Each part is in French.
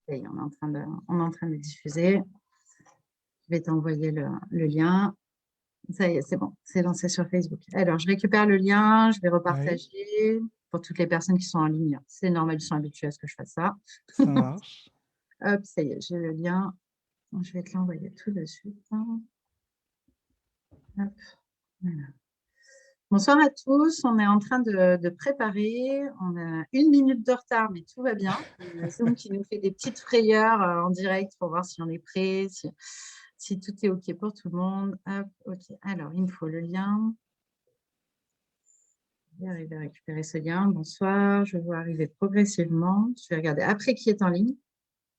Ça y est, on est en train de diffuser. Je vais t'envoyer le lien. Ça y est, c'est bon, c'est lancé sur Facebook. Alors, je récupère le lien, je vais Oui, repartager pour toutes les personnes qui sont en ligne. C'est normal, ils sont habitués à ce que je fasse ça. ça marche. Hop, ça y est, j'ai le lien. Je vais te l'envoyer tout de suite. Hop, voilà. Bonsoir à tous, on est en train de préparer. On a 1 minute de retard, mais tout va bien. Il y a Zoom qui nous fait des petites frayeurs en direct pour voir si on est prêt, si tout est OK pour tout le monde. Hop, OK. Alors, il me faut le lien. Je vais arriver à récupérer ce lien. Bonsoir, je vois arriver progressivement. Je vais regarder après qui est en ligne.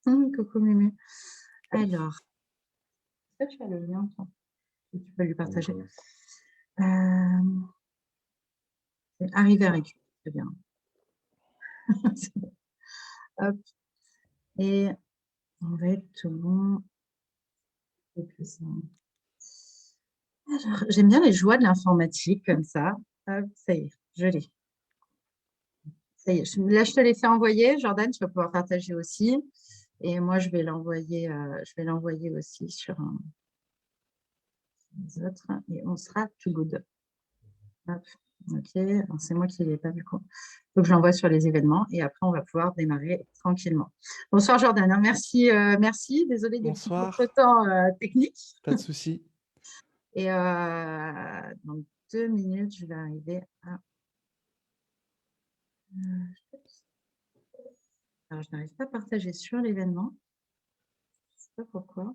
Coucou Mémé. Alors, est-ce que tu as le lien, toi? Tu peux lui partager. Arriver à récupérer ce lien. C'est bon. Hop, et on va être tout bon. Et puis ça. Alors, j'aime bien les joies de l'informatique comme ça. Hop, ça y est, je l'ai. Ça y est. Là, je te l'ai fait envoyer. Jordan, tu vas pouvoir partager aussi. Et moi, je vais l'envoyer aussi sur les autres. Et on sera tout good. Hop, OK. Alors, c'est moi qui ne l'ai pas vu. Donc, je l'envoie sur les événements et après, on va pouvoir démarrer tranquillement. Bonsoir, Jordan. Hein. Merci, merci. Désolée des petits Bonsoir, contretemps techniques. pas de souci. Et dans 2 minutes, je vais arriver à. Alors, je n'arrive pas à partager sur l'événement. Je ne sais pas pourquoi.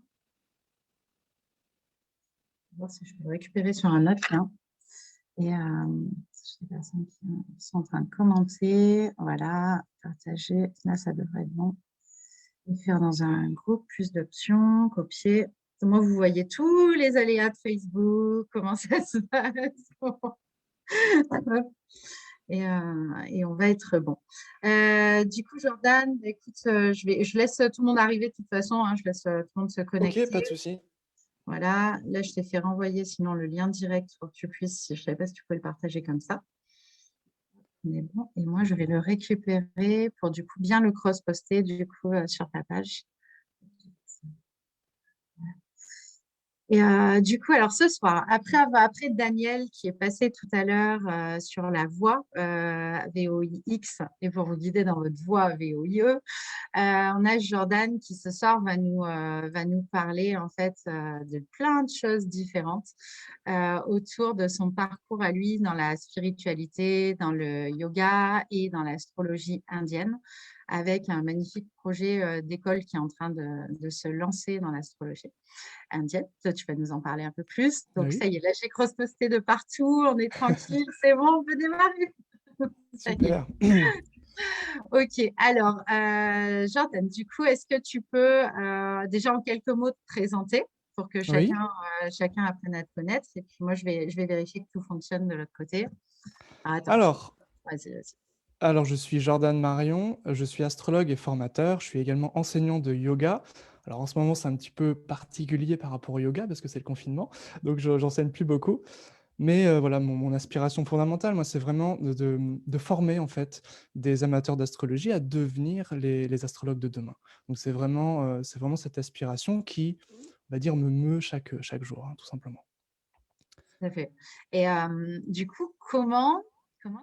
Je vais voir si je peux le récupérer sur un autre lien. Et les personnes qui sont en train de commenter, voilà, partager. Là, ça devrait être bon. Et faire dans un groupe, plus d'options, copier. Moi, vous voyez tous les aléas de Facebook, comment ça se passe. Et on va être bon. Du coup, Jordan, bah, écoute, je laisse tout le monde arriver de toute façon. Hein, je laisse tout le monde se Ok, connecter. pas de souci. Voilà. Là, je t'ai fait renvoyer sinon le lien direct pour que tu puisses, je ne savais pas si tu pouvais le partager comme ça. Mais bon, et moi, je vais le récupérer pour du coup bien le cross-poster du coup sur ta page. Et du coup, alors ce soir, après Daniel qui est passé tout à l'heure sur la voie VOIX et pour vous guider dans votre voie VOIE, on a Jordan qui ce soir va nous parler en fait de plein de choses différentes autour de son parcours à lui dans la spiritualité, dans le yoga et dans l'astrologie indienne, avec un magnifique projet d'école qui est en train de se lancer dans l'astrologie indienne. Toi, tu vas nous en parler un peu plus. Donc, ça Oui, y est, là, j'ai cross-posté de partout. On est tranquille, c'est bon, on peut démarrer. Ça y est. super. Ok, alors, Jordan, du coup, est-ce que tu peux déjà en quelques mots te présenter pour que Oui. chacun apprenne à te connaître? Et puis moi, je vais vérifier que tout fonctionne de l'autre côté. Ah, attends, Alors, vas-y, vas-y. je suis Jordan Marion, je suis astrologue et formateur. Je suis également enseignant de yoga. Alors en ce moment, c'est un petit peu particulier par rapport au yoga parce que c'est le confinement, donc j'enseigne plus beaucoup. Mais voilà, mon aspiration fondamentale, moi, c'est vraiment de former en fait des amateurs d'astrologie à devenir les astrologues de demain. Donc c'est vraiment cette aspiration qui, on va dire, me meut chaque jour, hein, tout simplement. Tout à fait. Et du coup, comment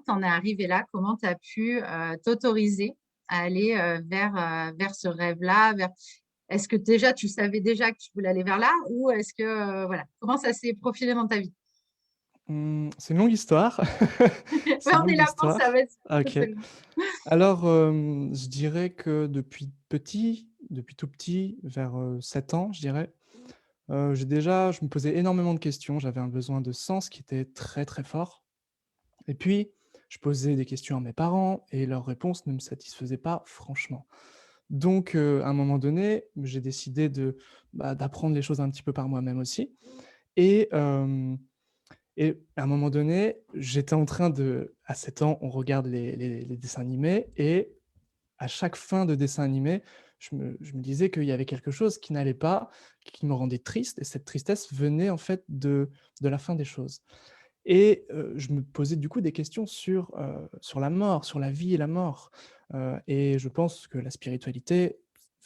t'en es arrivé là? Comment tu as pu t'autoriser à aller vers ce rêve-là, Est-ce que déjà tu savais déjà que tu voulais aller vers là ou est-ce que voilà, comment ça s'est profilé dans ta vie? C'est une longue histoire. Ouais, C'est une on est longue là pour ça, histoire. vas-y, OK. c'est bon. Alors, je dirais que depuis tout petit, vers, 7 ans, je dirais, je me posais énormément de questions. J'avais un besoin de sens qui était très, très fort et puis, je posais des questions à mes parents et leurs réponses ne me satisfaisaient pas franchement. Donc, à un moment donné, j'ai décidé d'apprendre les choses un petit peu par moi-même aussi et et à un moment donné, j'étais en train à 7 ans, on regarde les dessins animés et à chaque fin de dessin animé, je me disais qu'il y avait quelque chose qui n'allait pas, qui me rendait triste et cette tristesse venait en fait de la fin des choses et je me posais du coup des questions sur la mort, sur la vie et la mort, et je pense que la spiritualité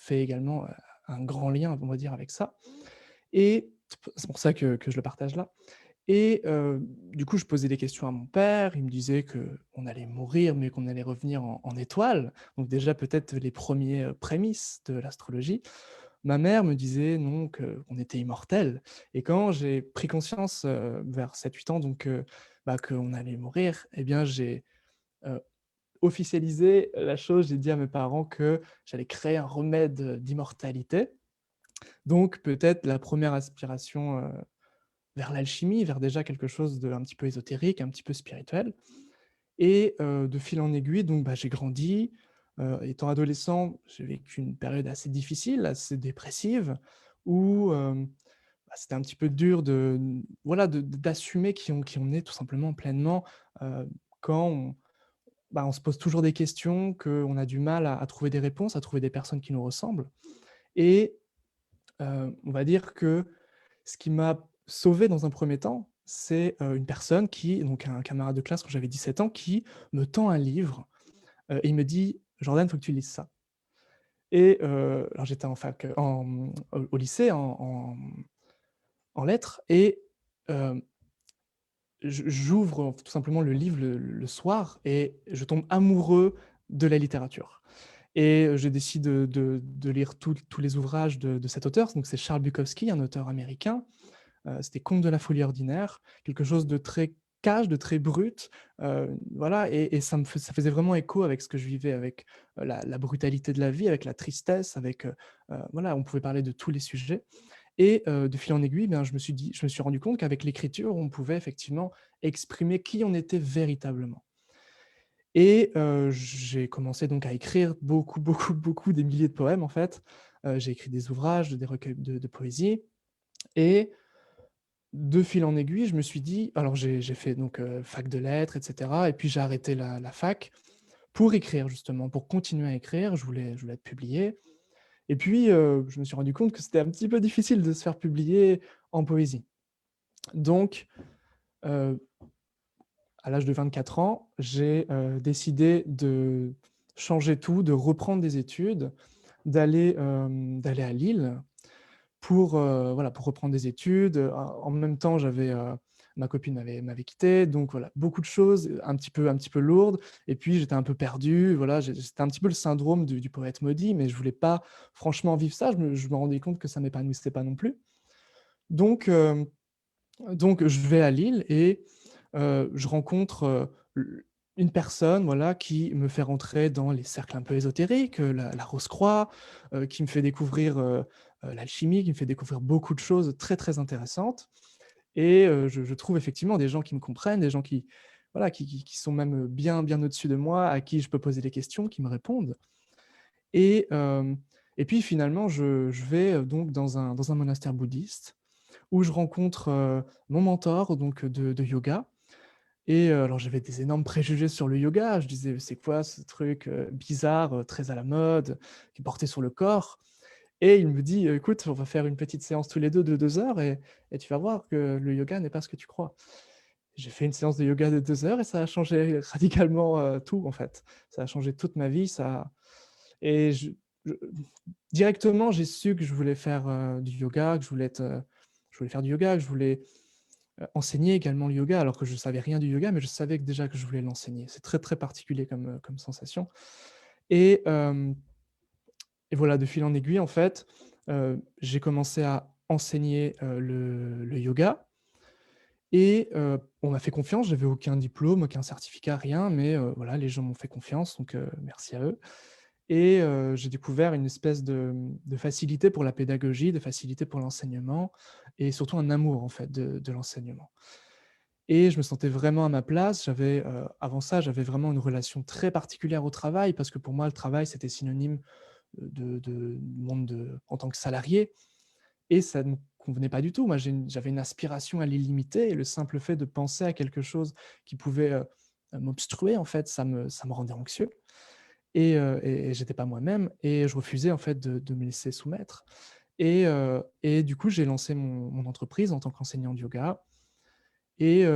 fait également, un grand lien, on va dire, avec ça et c'est pour ça que je le partage là et du coup, je posais des questions à mon père, il me disait qu'on allait mourir, mais qu'on allait revenir en étoiles, donc déjà peut-être les premiers prémices de l'astrologie. Ma mère me disait non, qu'on était immortel et quand j'ai pris conscience, vers 7-8 ans donc bah, qu'on allait mourir et bien j'ai, heu, officialisé la chose. J'ai dit à mes parents que j'allais créer un remède, d'immortalité. Donc peut-être la première aspiration, vers l'alchimie, vers déjà quelque chose d'un petit peu ésotérique, un petit peu spirituel et de fil en aiguille donc bah, j'ai grandi, étant adolescent, j'ai vécu une période assez difficile, assez dépressive où, bah, c'était un petit peu dur de, voilà, d'assumer qui on est tout simplement pleinement, quand on se pose toujours des questions, qu'on a du mal à trouver des réponses, à trouver des personnes qui nous ressemblent et on va dire que ce qui m'a sauvé dans un premier temps, c'est, une personne qui donc un camarade de classe quand j'avais 17 ans qui me tend un livre, et il me dit: «Jordan, faut que tu lises ça» et alors j'étais en fac, au lycée en lettres et hem, j'ouvre tout simplement le livre le soir et je tombe amoureux de la littérature et je décide de lire tous les ouvrages de cet auteur, donc c'est Charles Bukowski, un auteur américain. C'était Contes de la folie ordinaire, quelque chose de très cash, de très brut, voilà et ça faisait vraiment écho avec ce que je vivais, avec, la brutalité de la vie, avec la tristesse, avec, voilà, on pouvait parler de tous les sujets et de fil en aiguille, bien, je me suis rendu compte qu'avec l'écriture, on pouvait effectivement exprimer qui on était véritablement et j'ai commencé donc à écrire beaucoup, beaucoup, beaucoup, des milliers de poèmes, en fait. J'ai écrit des ouvrages, des recueils de poésie et de fil en aiguille, je me suis dit alors j'ai fait donc fac de lettres et cetera et puis j'ai arrêté la fac pour écrire justement, pour continuer à écrire. Je voulais être publié et puis, je me suis rendu compte que c'était un petit peu difficile de se faire publier en poésie. Donc, heu, à l'âge de 24 ans, j'ai, décidé de changer tout, de reprendre des études, d'aller à Lille pour, voilà, pour reprendre des études, en même temps, ma copine m'avait quitté, donc voilà, beaucoup de choses, un petit peu lourdes et puis j'étais un peu perdu, voilà, c'était un petit peu le syndrome du poète maudit, mais je voulais pas franchement vivre ça, je me rendais compte que ça m'épanouissait pas non plus. Donc je vais à Lille et je rencontre, une personne, voilà, qui me fait rentrer dans les cercles un peu ésotériques, la Rose-Croix, qui me fait découvrir, l'alchimie, qui me fait découvrir beaucoup de choses très, très intéressantes et je trouve effectivement des gens qui me comprennent, des gens qui, voilà, qui sont même, bien, bien au-dessus de moi, à qui je peux poser des questions, qui me répondent et et puis finalement je vais, donc dans un monastère bouddhiste où je rencontre, mon mentor donc de yoga et alors j'avais des énormes préjugés sur le yoga. Je disais: «C'est quoi ce truc, bizarre, très à la mode, qui est porté sur le corps?» et il me dit: «Écoute, on va faire une petite séance tous les 2 de 2 heures et tu vas voir que le yoga n'est pas ce que tu crois». J'ai fait une séance de yoga de 2 heures et ça a changé radicalement, tout en fait. Ça a changé toute ma vie, ça et je directement, j'ai su que je voulais faire, du yoga, que je voulais faire du yoga, que je voulais, enseigner également le yoga alors que je savais rien du yoga, mais je savais que déjà que je voulais l'enseigner. C'est très, très particulier comme sensation et et voilà, de fil en aiguille, en fait, j'ai commencé à enseigner, le yoga et on m'a fait confiance. J'avais aucun diplôme, aucun certificat, rien, mais voilà, les gens m'ont fait confiance, donc merci à eux et j'ai découvert une espèce de facilité pour la pédagogie, de facilité pour l'enseignement et surtout un amour, en fait, de l'enseignement. Et je me sentais vraiment à ma place. Avant ça, j'avais vraiment une relation très particulière au travail parce que pour moi, le travail, c'était synonyme, de monde en tant que salarié et ça ne me convenait pas du tout. Moi, j'avais une aspiration à l'illimité et le simple fait de penser à quelque chose qui pouvait, m'obstruer, en fait, ça me rendait anxieux et j'étais pas moi-même et je refusais, en fait, de me laisser soumettre et du coup, j'ai lancé mon entreprise en tant qu'enseignant de yoga et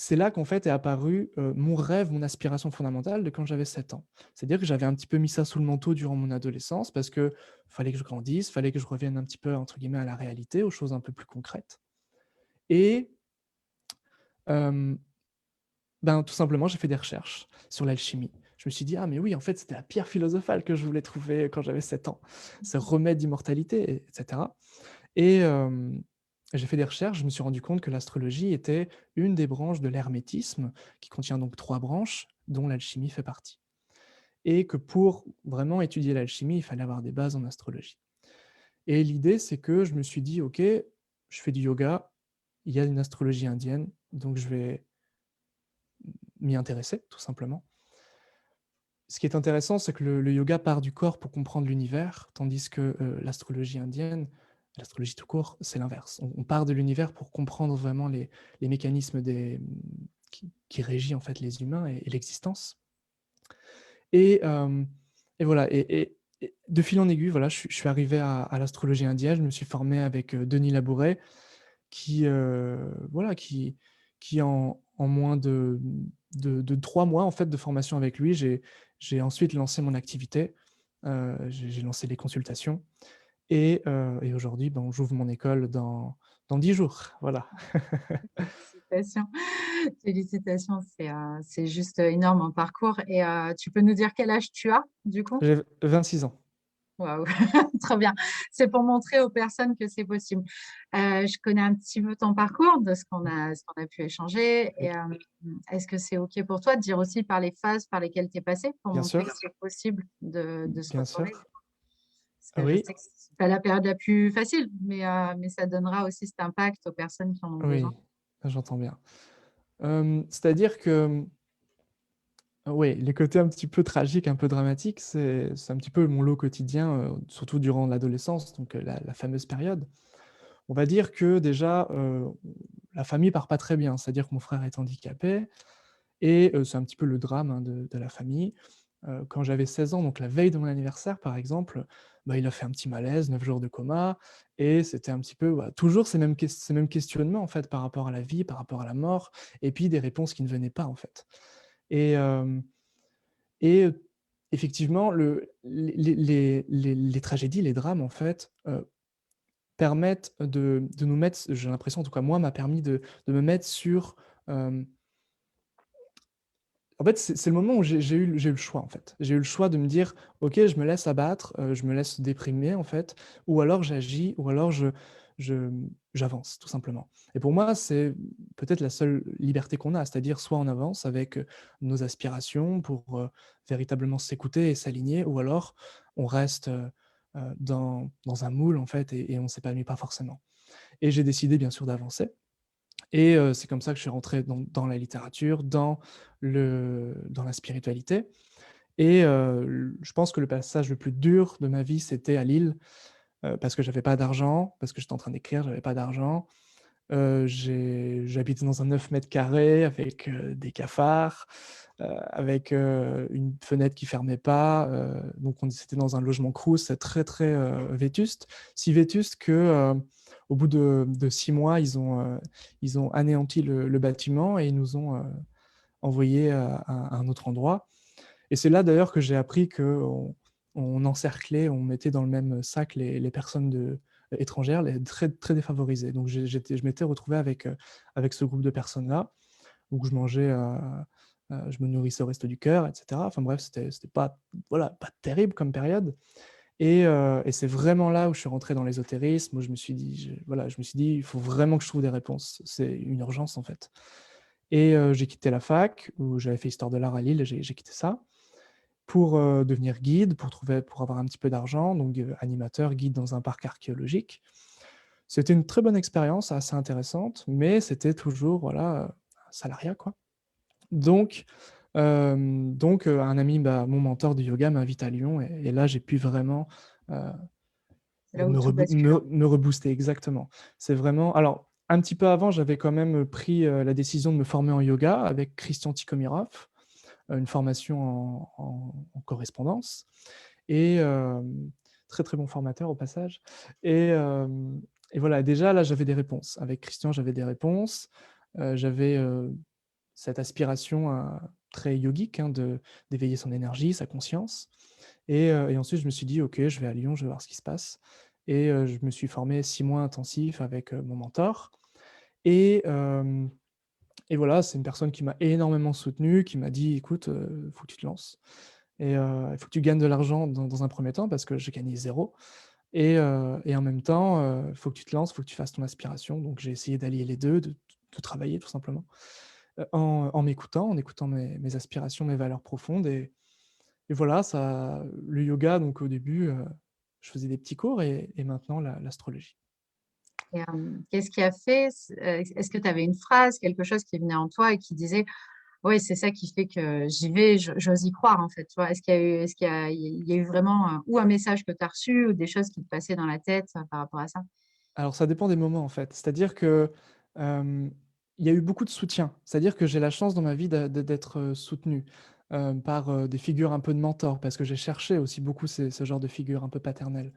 c'est là qu'en fait est apparu mon rêve, mon aspiration fondamentale de quand j'avais 7 ans. C'est-à-dire que j'avais un petit peu mis ça sous le manteau durant mon adolescence parce que fallait que je grandisse, fallait que je revienne un petit peu, entre guillemets, à la réalité, aux choses un peu plus concrètes. Et euh, ben, tout simplement, j'ai fait des recherches sur l'alchimie. Je me suis dit, ah mais oui, en fait, c'était la pierre philosophale que je voulais trouver quand j'avais 7 ans, ce remède d'immortalité, etc. Et j'ai fait des recherches, je me suis rendu compte que l'astrologie était une des branches de l'hermétisme, qui contient donc 3 branches, dont l'alchimie fait partie. Et que pour vraiment étudier l'alchimie, il fallait avoir des bases en astrologie. Et l'idée, c'est que je me suis dit, OK, je fais du yoga, il y a une astrologie indienne, donc je vais m'y intéresser, tout simplement. Ce qui est intéressant, c'est que le yoga part du corps pour comprendre l'univers, tandis que l'astrologie indienne, l'astrologie tout court, c'est l'inverse. On part de l'univers pour comprendre vraiment les mécanismes qui régissent en fait les humains et l'existence. Et, et voilà, et de fil en aiguille, voilà, je suis arrivé à l'astrologie indienne, je me suis formé avec Denis Labouret, qui, voilà, qui en moins de 3 mois en fait, de formation avec lui, j'ai ensuite lancé mon activité, j'ai lancé les consultations et aujourd'hui, ben, j'ouvre mon école dans 10 jours. Voilà. Félicitations. Félicitations, c'est juste énorme en parcours. Et tu peux nous dire quel âge tu as, du coup? J'ai 26 ans. Waouh, trop bien. C'est pour montrer aux personnes que c'est possible. Je connais un petit peu ton parcours, de ce qu'on a pu échanger. Et Oui, est-ce que c'est OK pour toi de dire aussi par les phases par lesquelles tu es passé pour bien montrer sûr, que c'est possible de se bien retrouver? sûr. Parce Ah que je oui, sais que c'est pas la période la plus facile, mais ça donnera aussi cet impact aux personnes qui en ont besoin. oui, j'entends bien. C'est-à-dire que, oui, les côtés un petit peu tragiques, un peu dramatiques, c'est un petit peu mon lot quotidien, surtout durant l'adolescence, donc la fameuse période. On va dire que déjà, la famille part pas très bien, c'est-à-dire que mon frère est handicapé et c'est un petit peu le drame, hein, de la famille. Quand j'avais 16 ans, donc la veille de mon anniversaire, par exemple, bah, il a fait un petit malaise, 9 jours de coma et c'était un petit peu, bah, toujours ces mêmes questionnements, en fait, par rapport à la vie, par rapport à la mort et puis des réponses qui ne venaient pas, en fait. Et hem et effectivement, les tragédies, les drames, en fait, permettent de nous mettre, j'ai l'impression, en tout cas moi, m'a permis de me mettre sur, hem en fait, c'est le moment où j'ai eu le choix, en fait. J'ai eu le choix de me dire: «OK, je me laisse abattre, je me laisse déprimer, en fait, ou alors j'agis, ou alors je j'avance», tout simplement. Et pour moi, c'est peut-être la seule liberté qu'on a, c'est-à-dire soit on avance avec, nos aspirations pour, véritablement s'écouter et s'aligner, ou alors on reste, dans un moule, en fait, et on s'épanouit pas forcément. Et j'ai décidé, bien sûr, d'avancer. Et c'est comme ça que je suis rentré dans la littérature, dans la spiritualité. Et je pense que le passage le plus dur de ma vie, c'était à Lille, parce que j'avais pas d'argent, parce que j'étais en train d'écrire, j'avais pas d'argent. J'habitais dans un 9 m² avec, des cafards, avec, une fenêtre qui fermait pas, donc on c'était dans un logement crous, très, très, vétuste. Si vétuste que, au bout de 6 mois, ils ont anéanti le bâtiment et ils nous ont, envoyés à un autre endroit. Et c'est là d'ailleurs que j'ai appris qu'on encerclait, on mettait dans le même sac les personnes étrangères, les très, très défavorisées. Donc je m'étais retrouvé avec ce groupe de personnes-là, où je mangeais, je me nourrissais au Resto du Cœur, et cetera. Enfin bref, c'était pas, voilà, pas terrible comme période. Et c'est vraiment là où je suis rentré dans l'ésotérisme, où je me suis dit, voilà, je me suis dit: «Il faut vraiment que je trouve des réponses. C'est une urgence, en fait». Et j'ai quitté la fac, où j'avais fait histoire de l'art à Lille, et j'ai quitté ça pour, devenir guide, pour avoir un petit peu d'argent, donc animateur, guide dans un parc archéologique. C'était une très bonne expérience, assez intéressante, mais c'était toujours, voilà, un salariat, quoi. Donc un ami, bah, mon mentor de yoga m'invite à Lyon, et là, j'ai pu vraiment, heu, C'est là où tout bascule. me rebooster, exactement. C'est vraiment, alors, un petit peu avant, j'avais quand même pris, la décision de me former en yoga avec Christian Tikhomirov, une formation en correspondance, et très, très bon formateur au passage. Et voilà, déjà là, j'avais des réponses. Avec Christian, j'avais des réponses. J'avais, cette aspiration très yogique hein, d'éveiller son énergie, sa conscience. Et ensuite, je me suis dit: «OK, je vais à Lyon, je vais voir ce qui se passe» et je me suis formé 6 mois intensifs avec mon mentor et hem et voilà, c'est une personne qui m'a énormément soutenu, qui m'a dit: «Écoute, faut que tu te lances et il faut que tu gagnes de l'argent dans un premier temps» parce que j'ai gagné zéro et en même temps, il faut que tu te lances, il faut que tu fasses ton aspiration. Donc j'ai essayé d'allier les 2, de travailler tout simplement, en m'écoutant, en écoutant mes aspirations, mes valeurs profondes et voilà, ça le yoga donc au début, je faisais des petits cours et maintenant l'astrologie. Et qu'est-ce qui a fait est-ce que tu avais une phrase, quelque chose qui venait en toi et qui disait: «Ouais, c'est ça qui fait que j'y vais, j'ose y croire», en fait, tu vois? Est-ce qu'il y a eu vraiment, ou un message que tu as reçu ou des choses qui te passaient dans la tête, par rapport à ça? Alors ça dépend des moments en fait. C'est-à-dire que, hem, il y a eu beaucoup de soutien. C'est-à-dire que j'ai la chance dans ma vie d'être, soutenu, par, des figures un peu de mentors parce que j'ai cherché aussi beaucoup ce genre de figures un peu paternelles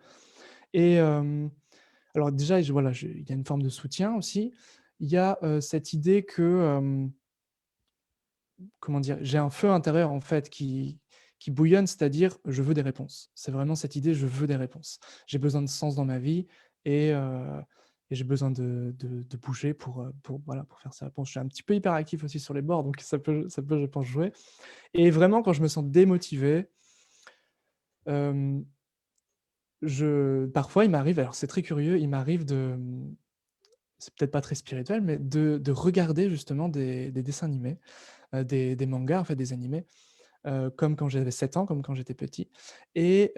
et alors déjà voilà, il y a une forme de soutien aussi. Il y a, cette idée que, comment dire? J'ai un feu intérieur en fait qui bouillonne, c'est-à-dire je veux des réponses. C'est vraiment cette idée, je veux des réponses. J'ai besoin de sens dans ma vie et heu et j'ai besoin de bouger pour voilà, pour faire ces réponses. Je suis un petit peu hyperactif aussi sur les bords, donc ça peut je pense jouer et vraiment quand je me sens démotivé, hem, je parfois il m'arrive, alors c'est très curieux, il m'arrive de, c'est peut-être pas très spirituel, mais de regarder justement des dessins animés, des mangas en fait, des animés comme quand j'avais 7 ans, comme quand j'étais petit et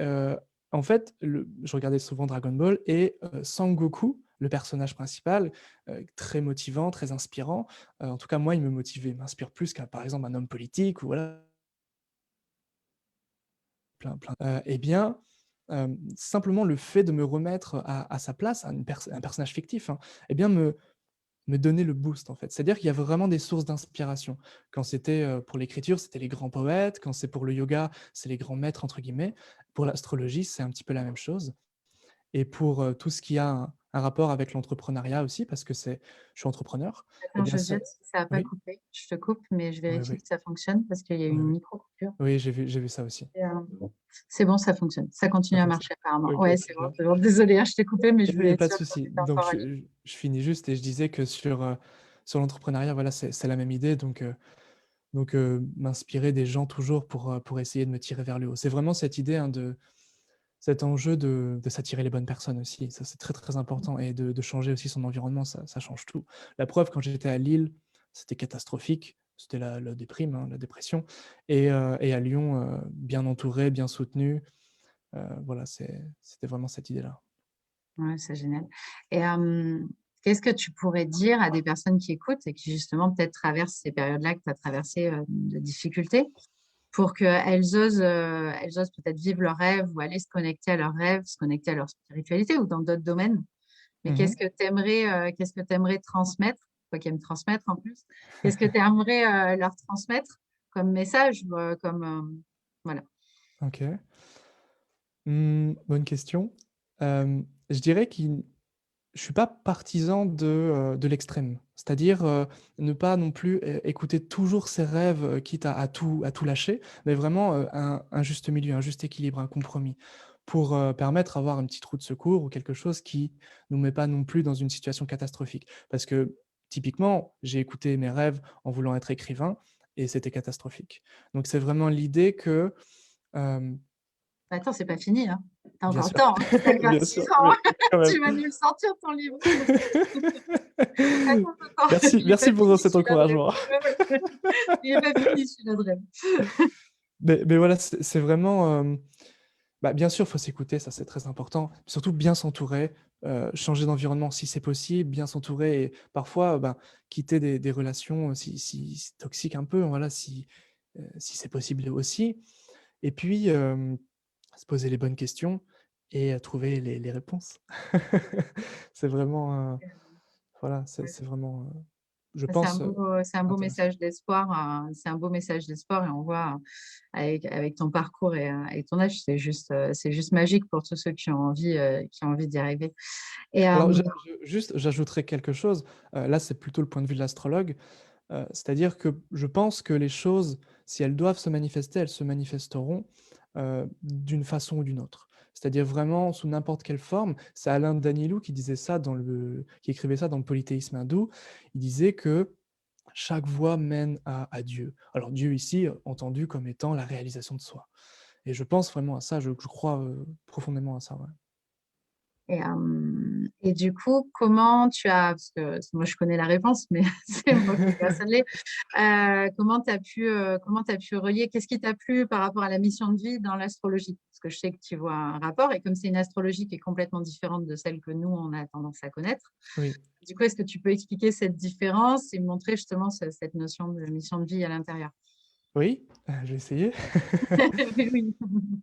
en fait, je regardais souvent Dragon Ball et Sangoku, le personnage principal, très motivant, très inspirant, en tout cas moi, il me motivait, il m'inspire plus qu'un par exemple un homme politique ou voilà, plein et bien, simplement le fait de me remettre à sa place, à un personnage fictif, hein, et bien me donner le boost, en fait. C'est-à-dire qu'il y a vraiment des sources d'inspiration. Quand c'était, pour l'écriture, c'était les grands poètes, quand c'est pour le yoga, c'est les «grands maîtres» entre guillemets. Pour l'astrologie, c'est un petit peu la même chose et pour, tout ce qui a un rapport avec l'entrepreneuriat aussi parce que je suis entrepreneur et Attends, bien ça Josette, si ça a pas oui, coupé, je te coupe, mais je oui, vérifie oui, que ça fonctionne parce qu'il y a eu oui, une oui. micro coupure. Oui, j'ai vu ça aussi. Et c'est bon, ça fonctionne. Ça Ça continue à fonctionne? marcher apparemment. OK, Ouais, très bien. c'est bon. Désolée, hein, je t'ai coupé, mais je Il y voulais a être pas de sûre qu'on souci. était Donc encore en ligne. je finis juste et je disais que sur l'entrepreneuriat, voilà, c'est la même idée donc m'inspirer des gens toujours pour essayer de me tirer vers le haut. C'est vraiment cette idée, hein, de cet enjeu de s'attirer les bonnes personnes aussi. Ça, c'est très, très important et de changer aussi son environnement, ça change tout. La preuve, quand j'étais à Lille, c'était catastrophique. C'était la déprime, hein, la dépression et à Lyon, bien entouré, bien soutenu, voilà, c'était vraiment cette idée-là. Ouais, c'est génial. Et qu'est-ce que tu pourrais dire à des personnes qui écoutent et qui justement peut-être traversent ces périodes-là que tu as traversées de difficultés pour elles osent peut-être vivre leurs rêves ou aller se connecter à leurs rêves, se connecter à leur spiritualité ou dans d'autres domaines. Mais Mmh. qu'est-ce que tu aimerais transmettre, toi qui aimes transmettre en plus, qu'est-ce que tu aimerais leur transmettre comme message, voilà. OK. Bonne question. Je dirais je suis pas partisan de l'extrême. C'est-à-dire, ne pas non plus écouter toujours ses rêves, quitte à tout lâcher, mais vraiment, un juste milieu, un juste équilibre, un compromis pour, permettre d'avoir une petite roue de secours ou quelque chose qui nous met pas non plus dans une situation catastrophique. Parce que typiquement, j'ai écouté mes rêves en voulant être écrivain et c'était catastrophique. Donc c'est vraiment l'idée que, hem Attends, c'est pas fini, hein. Tu as bien encore le sûr, temps, hein. Tu que bien 6 sûr, ans. mais quand même. Tu vas nous le sortir ton livre. Attends, attends, Merci il est pas merci pour fini cet celui-là de rêve. encouragement. Ouais, ouais. Il est pas fini celui-là de rêve. Mais voilà, c'est vraiment, bah, bien sûr, faut s'écouter, ça c'est très important. Surtout bien s'entourer, changer d'environnement si c'est possible, bien s'entourer et parfois, ben, quitter des relations, si c'est toxique un peu, voilà, si c'est possible aussi. Et puis, se poser les bonnes questions et trouver les réponses. C'est vraiment, voilà, c'est vraiment, je pense, C'est un beau intéressant. message d'espoir, c'est un beau message d'espoir et on voit avec ton parcours et ton âge, c'est juste magique pour tous ceux qui ont envie d'y arriver. Et Alors je juste, j'ajouterais quelque chose, là, c'est plutôt le point de vue de l'astrologue. C'est-à-dire que je pense que les choses, si elles doivent se manifester, elles se manifesteront, d'une façon ou d'une autre. C'est-à-dire vraiment sous n'importe quelle forme. C'est Alain Danielou qui disait ça qui écrivait ça dans le Polythéisme hindou. Il disait que chaque voie mène à Dieu. Alors Dieu ici, entendu comme étant la réalisation de soi. Et je pense vraiment à ça, je crois, profondément à ça, ouais. Et du coup, comment tu as, parce que moi je connais la réponse, mais c'est moi qui vais sonner, comment t'as pu relier, qu'est-ce qui t'a plu par rapport à la mission de vie dans l'astrologie? Parce que je sais que tu vois un rapport, et comme c'est une astrologie qui est complètement différente de celle que nous, on a tendance à connaître, Oui. du coup, est-ce que tu peux expliquer cette différence et montrer justement cette notion de mission de vie à l'intérieur? Oui, je vais essayer. Oui.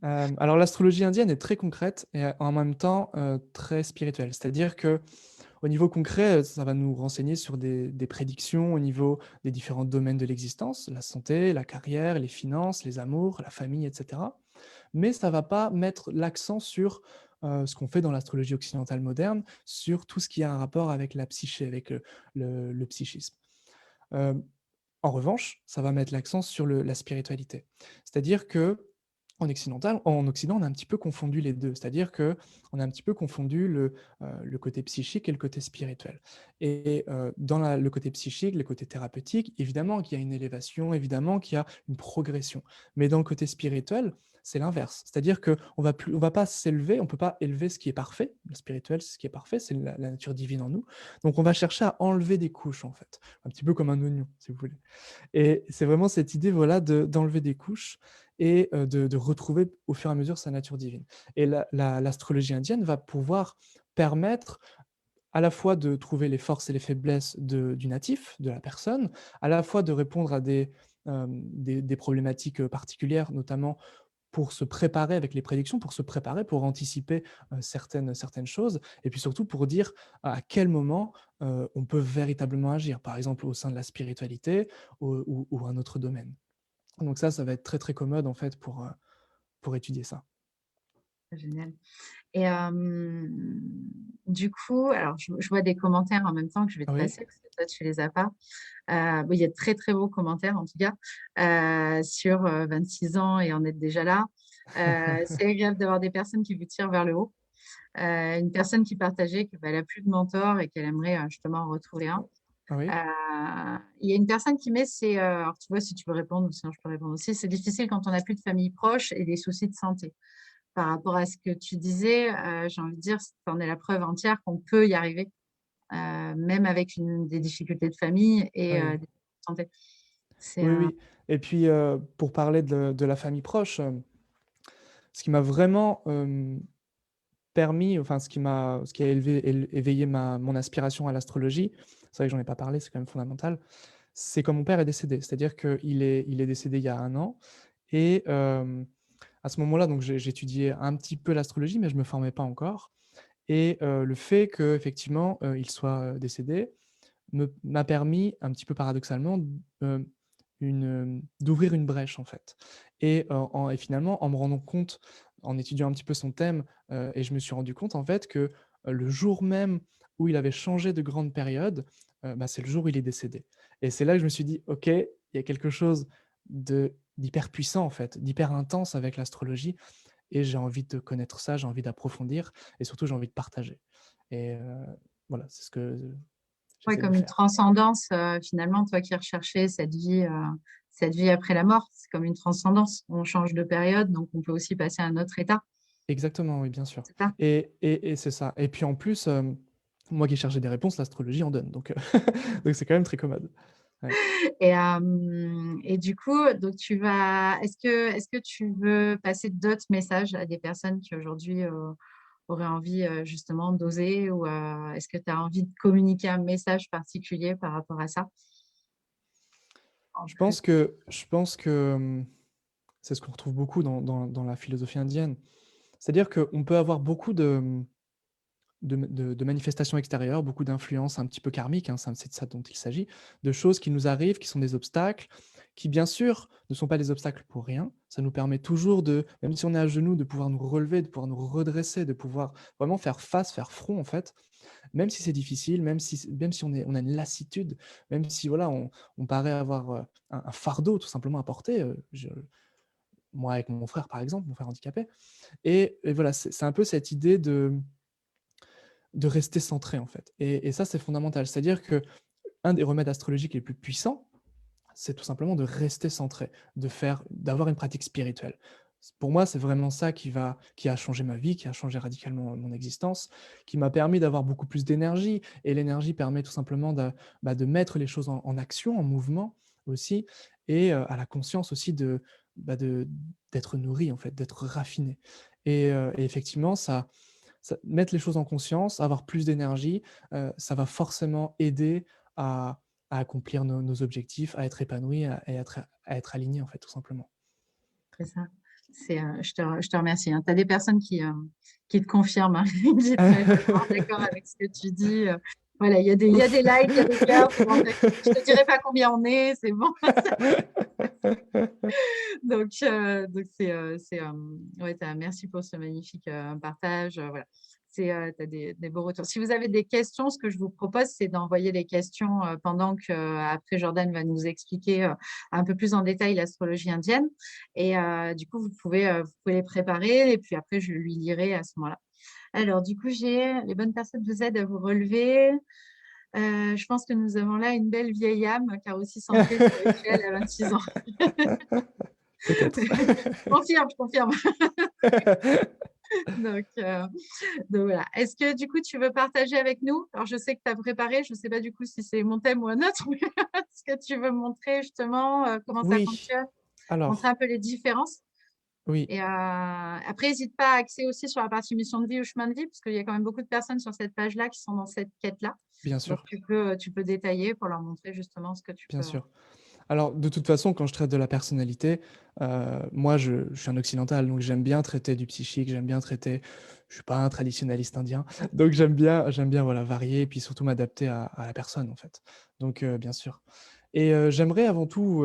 Alors l'astrologie indienne est très concrète et en même temps, très spirituelle. C'est-à-dire que au niveau concret, ça va nous renseigner sur des prédictions au niveau des différents domaines de l'existence, la santé, la carrière, les finances, les amours, la famille, et cetera. Mais ça va pas mettre l'accent sur, ce qu'on fait dans l'astrologie occidentale moderne, sur tout ce qui a un rapport avec la psyché, avec, le psychisme. Hem, En revanche, ça va mettre l'accent sur la spiritualité. C'est-à-dire que en Occident, on a un petit peu confondu les 2. C'est-à-dire que on a un petit peu confondu le côté psychique et le côté spirituel. Et dans le côté psychique, le côté thérapeutique, évidemment qu'il y a une élévation, évidemment qu'il y a une progression. Mais dans le côté spirituel, c'est l'inverse. C'est-à-dire qu'on on va pas s'élever, on peut pas élever ce qui est parfait. Le spirituel, c'est ce qui est parfait, c'est la nature divine en nous. Donc on va chercher à enlever des couches, en fait. Un petit peu comme un oignon, si vous voulez. Et c'est vraiment cette idée, voilà, d'enlever des couches et de retrouver au fur et à mesure sa nature divine. Et l'astrologie indienne va pouvoir permettre à la fois de trouver les forces et les faiblesses du natif, de la personne, à la fois de répondre à des problématiques particulières, notamment pour se préparer avec les prédictions, pour se préparer, pour anticiper certaines choses, et puis surtout pour dire à quel moment on peut véritablement agir, par exemple au sein de la spiritualité ou un autre domaine. Donc ça va être très très commode en fait pour étudier ça. Génial. Et du coup, alors je vois des commentaires en même temps que je vais te Oui, passer, parce que toi, tu les as pas. Bon, il y a de très, très beaux commentaires, en tout cas, sur 26 ans et en être déjà là. C'est agréable d'avoir des personnes qui vous tirent vers le haut. Une personne qui partageait qu'elle n'a plus de mentor et qu'elle aimerait justement en retrouver un. oui, Il y a une personne qui met, alors tu vois, si tu veux répondre, ou sinon je peux répondre aussi, c'est difficile quand on n'a plus de famille proche et des soucis de santé. Par rapport à ce que tu disais, j'ai envie de dire, tu en es la preuve entière qu'on peut y arriver, même avec des difficultés de famille et oui, des santé. C'est oui, oui. Et puis pour parler de la famille proche, ce qui m'a vraiment permis, enfin ce qui a éveillé mon aspiration à l'astrologie, c'est vrai que j'en ai pas parlé, c'est quand même fondamental, c'est quand mon père est décédé. C'est-à-dire qu'il est décédé il y a 1 an et à ce moment-là, donc j'étudiais un petit peu l'astrologie, mais je me formais pas encore et le fait qu'effectivement, il soit, décédé m'a permis un petit peu paradoxalement d'ouvrir une brèche, en fait et finalement, en me rendant compte, en étudiant un petit peu son thème, et je me suis rendu compte, en fait, que, le jour même où il avait changé de grande période, bah, c'est le jour où il est décédé et c'est là que je me suis dit: «OK, il y a quelque chose d'hyper puissant, en fait, d'hyper intense avec l'astrologie et j'ai envie de connaître ça, j'ai envie d'approfondir et surtout j'ai envie de partager» et voilà, c'est ce que ouais, j'essaie de comme une faire. transcendance, finalement, toi qui recherchais cette vie après la mort, c'est comme une transcendance. On change de période, donc on peut aussi passer à un autre état, Exactement, oui, bien sûr c'est ça? et c'est ça et puis en plus, moi qui cherchais des réponses, l'astrologie en donne donc donc c'est quand même très commode. Ouais. Et du coup, donc est-ce que tu veux passer d'autres messages à des personnes qui aujourd'hui auraient envie justement d'oser ou est-ce que tu as envie de communiquer un message particulier par rapport à ça? En plus, Je pense que, c'est ce qu'on retrouve beaucoup dans la philosophie indienne. C'est-à-dire qu'on peut avoir beaucoup de manifestations extérieures, beaucoup d'influences un petit peu karmiques, hein, c'est de ça dont il s'agit, de choses qui nous arrivent, qui sont des obstacles, qui bien sûr ne sont pas des obstacles pour rien. Ça nous permet toujours de, même si on est à genoux, de pouvoir nous relever, de pouvoir nous redresser, de pouvoir vraiment faire face, faire front en fait, même si c'est difficile, même si on a une lassitude, même si voilà, on paraît avoir un fardeau tout simplement à porter. Moi avec mon frère par exemple, mon frère handicapé, et voilà, c'est un peu cette idée de rester centré en fait. Et ça c'est fondamental, c'est-à-dire que un des remèdes astrologiques les plus puissants, c'est tout simplement de rester centré, d'avoir une pratique spirituelle. Pour moi, c'est vraiment ça qui a changé ma vie, qui a changé radicalement mon existence, qui m'a permis d'avoir beaucoup plus d'énergie. Et l'énergie permet tout simplement de mettre les choses en action, en mouvement aussi, et à la conscience aussi d'être nourri, en fait, d'être raffiné. Et effectivement, mettre les choses en conscience, avoir plus d'énergie, ça va forcément aider à accomplir nos objectifs, à être épanoui, à être aligné, en fait, tout simplement. C'est ça. Je te remercie. Tu as des personnes qui te confirment, hein, qui te mettent d'accord avec ce que tu dis. Voilà, il y a des likes, il y a des cœurs. Bon, je te dirai pas combien on est, c'est bon. Donc ouais, merci pour ce magnifique partage. Voilà. Tu as des beaux retours. Si vous avez des questions, ce que je vous propose, c'est d'envoyer les questions pendant que après Jordan va nous expliquer un peu plus en détail l'astrologie indienne. Et du coup, vous pouvez les préparer et puis après, je lui lirai à ce moment-là. Alors, du coup, les bonnes personnes vous aident à vous relever. Je pense que nous avons là une belle vieille âme, car aussi centrée spirituelle à 26 ans. Peut-être. Je confirme. Donc, voilà. Est-ce que du coup, tu veux partager avec nous? Alors, je sais que tu as préparé, je ne sais pas du coup si c'est mon thème ou un autre, mais est-ce que tu veux montrer justement comment ça Oui, fonctionne, montrer alors, un peu les différences? oui, Et après, n'hésite pas à axer aussi sur la partie mission de vie ou chemin de vie, parce qu'il y a quand même beaucoup de personnes sur cette page-là qui sont dans cette quête-là. bien Donc, sûr, tu peux détailler pour leur montrer justement ce que tu bien peux. sûr. Alors, de toute façon, quand je traite de la personnalité, moi, je suis un occidental, donc j'aime bien traiter du psychique, j'aime bien traiter. Je suis pas un traditionnaliste indien, donc j'aime bien voilà, varier et puis surtout m'adapter à la personne, en fait. Donc, bien sûr. Et j'aimerais avant tout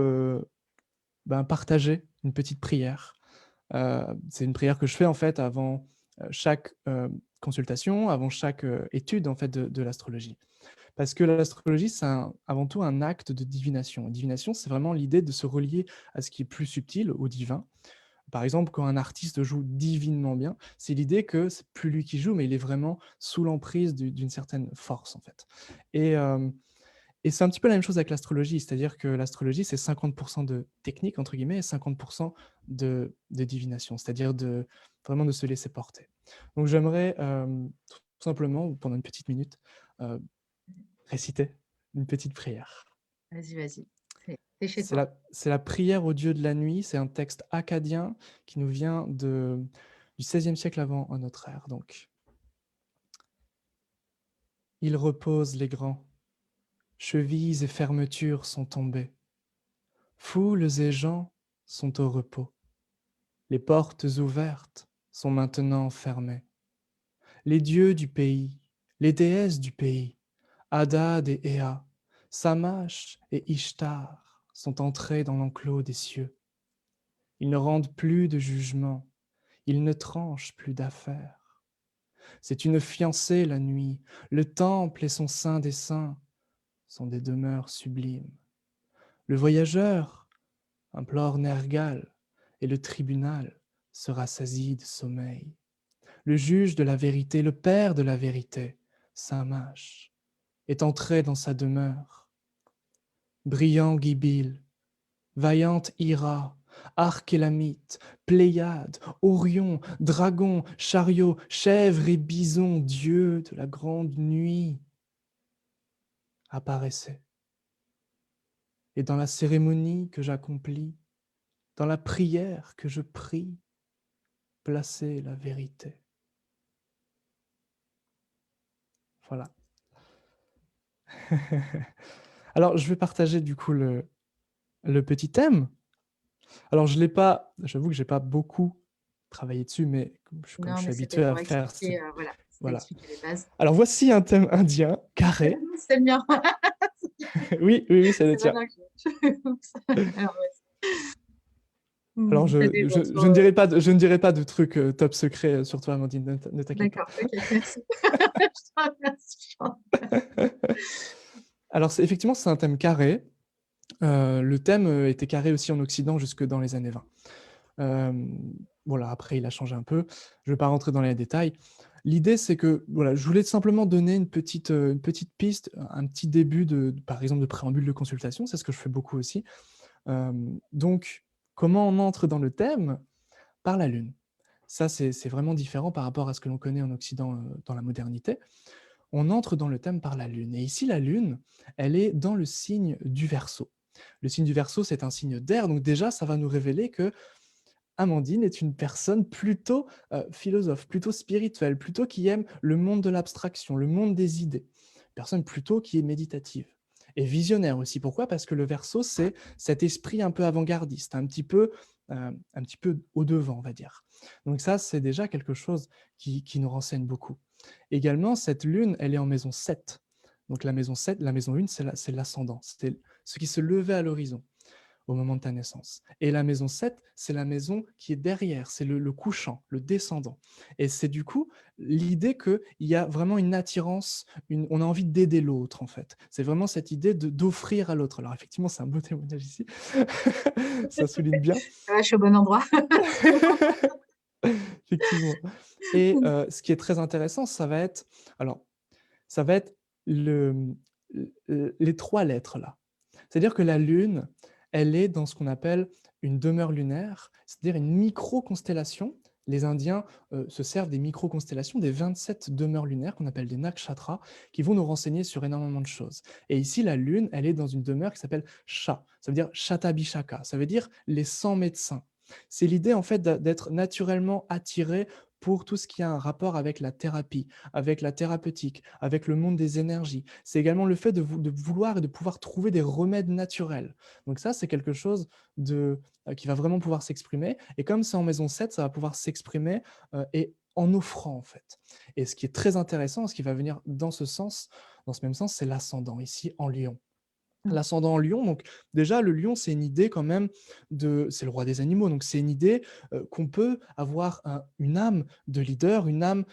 partager une petite prière. C'est une prière que je fais en fait avant chaque consultation, avant chaque étude en fait de l'astrologie. Parce que l'astrologie, c'est avant tout un acte de divination. Et divination, c'est vraiment l'idée de se relier à ce qui est plus subtil, au divin. Par exemple, quand un artiste joue divinement bien, c'est l'idée que c'est plus lui qui joue, mais il est vraiment sous l'emprise d'une certaine force, en fait. Et, euh, et c'est un petit peu la même chose avec l'astrologie, c'est-à-dire que l'astrologie, c'est 50% de technique, entre guillemets, et 50% de divination, c'est-à-dire vraiment de se laisser porter. Donc j'aimerais tout simplement, pendant une petite minute, euh, réciter une petite prière. Vas-y, vas-y. C'est chez C'est toi. la prière au dieu de la nuit, c'est un texte akkadien qui nous vient du XVIe siècle avant notre ère. Donc, il repose les grands, chevilles et fermetures sont tombées, foules et gens sont au repos, les portes ouvertes sont maintenant fermées. Les dieux du pays, les déesses du pays, Hadad et Ea, Samash et Ishtar sont entrés dans l'enclos des cieux. Ils ne rendent plus de jugement, ils ne tranchent plus d'affaires. C'est une fiancée la nuit, le temple et son saint des saints sont des demeures sublimes. Le voyageur implore Nergal et le tribunal se rassasie de sommeil. Le juge de la vérité, le père de la vérité, Saint Mache, est entré dans sa demeure. Brillant Gibil, vaillante Hira, Archélamite, Pléiade, Orion, dragon, chariot, chèvre et bison, dieu de la grande nuit, apparaissaient. Et dans la cérémonie que j'accomplis, dans la prière que je prie, placer la vérité. Voilà. Alors, je vais partager du coup le petit thème. Alors, j'avoue que je n'ai pas beaucoup travaillé dessus, mais comme Non, je suis mais c'était habitué à pour faire, voilà, c'était voilà. expliquer les bases. Alors, voici un thème indien, carré, C'est le mien. Oui, oui, oui, c'est le C'est pas tien. bien que oups. Alors, ouais. Alors, T'as des je autres, ne dirai pas je ne dirai pas de trucs top secrets sur toi, Amandine, ne t'inquiète pas. d'accord, OK, merci. Je te remercie. Alors, effectivement, c'est un thème carré. Le thème était carré aussi en Occident jusque dans les années 20. Voilà, après, il a changé un peu. Je ne vais pas rentrer dans les détails. L'idée, c'est que voilà, je voulais simplement donner une petite piste, un petit début, par exemple, de préambule de consultation. C'est ce que je fais beaucoup aussi. Donc, comment on entre dans le thème? Par la Lune. Ça, c'est vraiment différent par rapport à ce que l'on connaît en Occident dans la modernité. On entre dans le thème par la Lune. Et ici, la Lune, elle est dans le signe du Verseau. Le signe du Verseau, c'est un signe d'air, donc déjà, ça va nous révéler que Amandine est une personne plutôt philosophe, plutôt spirituelle, plutôt qui aime le monde de l'abstraction, le monde des idées. Personne plutôt qui est méditative. Et visionnaire aussi. Pourquoi? Parce que le Verseau, c'est cet esprit un peu avant-gardiste, un petit peu au-devant, on va dire. Donc ça, c'est déjà quelque chose qui nous renseigne beaucoup. Également, cette lune, elle est en maison 7. Donc la maison 7, la maison 1, c'est l'ascendant, c'est ce qui se levait à l'horizon au moment de ta naissance. Et la maison 7, c'est la maison qui est derrière, c'est le couchant, le descendant. Et c'est du coup l'idée qu'il y a vraiment une attirance, on a envie d'aider l'autre en fait. C'est vraiment cette idée d'offrir à l'autre. Alors effectivement, c'est un beau témoignage ici, ça souligne bien. Ça va, je suis au bon endroit. Effectivement. Et ce qui est très intéressant, alors, ça va être les trois lettres là. C'est-à-dire que la Lune, elle est dans ce qu'on appelle une demeure lunaire, c'est-à-dire une micro-constellation. Les Indiens se servent des micro-constellations, des 27 demeures lunaires qu'on appelle des nakshatras, qui vont nous renseigner sur énormément de choses. Et ici, la Lune, elle est dans une demeure qui s'appelle Sha, ça veut dire Shatabhishaka, ça veut dire les 100 médecins. C'est l'idée en fait d'être naturellement attiré pour tout ce qui a un rapport avec la thérapie, avec la thérapeutique, avec le monde des énergies. C'est également le fait de vouloir et de pouvoir trouver des remèdes naturels. Donc ça, c'est quelque chose qui va vraiment pouvoir s'exprimer. Et comme c'est en maison 7, ça va pouvoir s'exprimer et en offrant, en fait. Et ce qui est très intéressant, ce qui va venir dans ce sens, dans ce même sens, c'est l'ascendant, ici en Lion. L'ascendant en lion, donc déjà le lion, c'est une idée quand même c'est le roi des animaux, donc c'est une idée qu'on peut avoir une âme de leader, une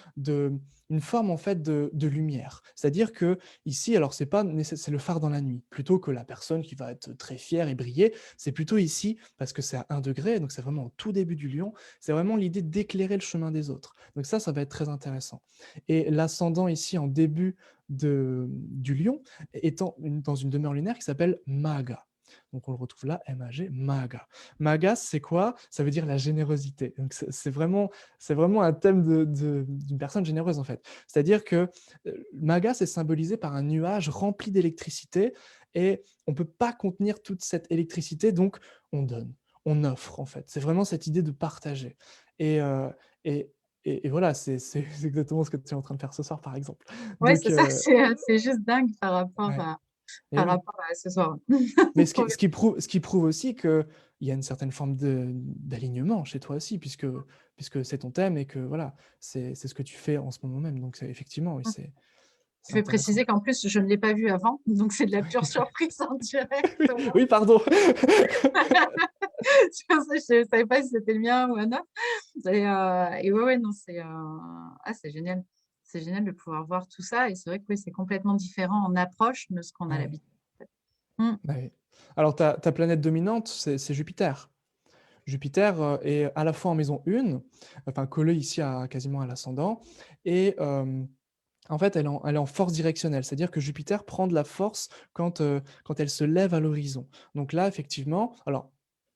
forme en fait de lumière. C'est-à-dire que ici, alors c'est le phare dans la nuit, plutôt que la personne qui va être très fière et briller, c'est plutôt ici, parce que c'est à 1 degré, donc c'est vraiment au tout début du lion, c'est vraiment l'idée d'éclairer le chemin des autres. Donc ça va être très intéressant. Et l'ascendant ici en début du lion, étant dans une demeure lunaire qui s'appelle Maga. Donc on le retrouve là, M-A-G, Maga. Maga, c'est quoi? Ça veut dire la générosité. Donc c'est vraiment un thème d'une personne généreuse en fait. C'est-à-dire que Maga, c'est symbolisé par un nuage rempli d'électricité et on ne peut pas contenir toute cette électricité, donc on donne, on offre en fait. C'est vraiment cette idée de partager. Et, euh, et, et voilà, c'est exactement ce que tu es en train de faire ce soir par exemple. Ouais, Donc, c'est ça, c'est juste dingue ouais. Et oui. par rapport à ce soir. Mais Trop bien. ce qui prouve aussi qu'il y a une certaine forme d'alignement chez toi aussi, puisque c'est ton thème et que voilà, c'est ce que tu fais en ce moment même. Donc, effectivement, oui, Je c'est vais intéressant. préciser qu'en plus, je ne l'ai pas vu avant, donc c'est de la pure surprise en direct. Oui, pardon. C'est pour ça que je ne savais pas si c'était le mien ou un autre. Et ouais, ouais, non, c'est génial. C'est génial de pouvoir voir tout ça. Et c'est vrai que oui, c'est complètement différent en approche de ce qu'on a Ouais, l'habitude. Mm. ouais. Alors, ta planète dominante, c'est Jupiter. Jupiter est à la fois en maison 1, enfin collé ici quasiment à l'ascendant, et en fait, elle est en force directionnelle, c'est-à-dire que Jupiter prend de la force quand elle se lève à l'horizon. Donc là, effectivement, alors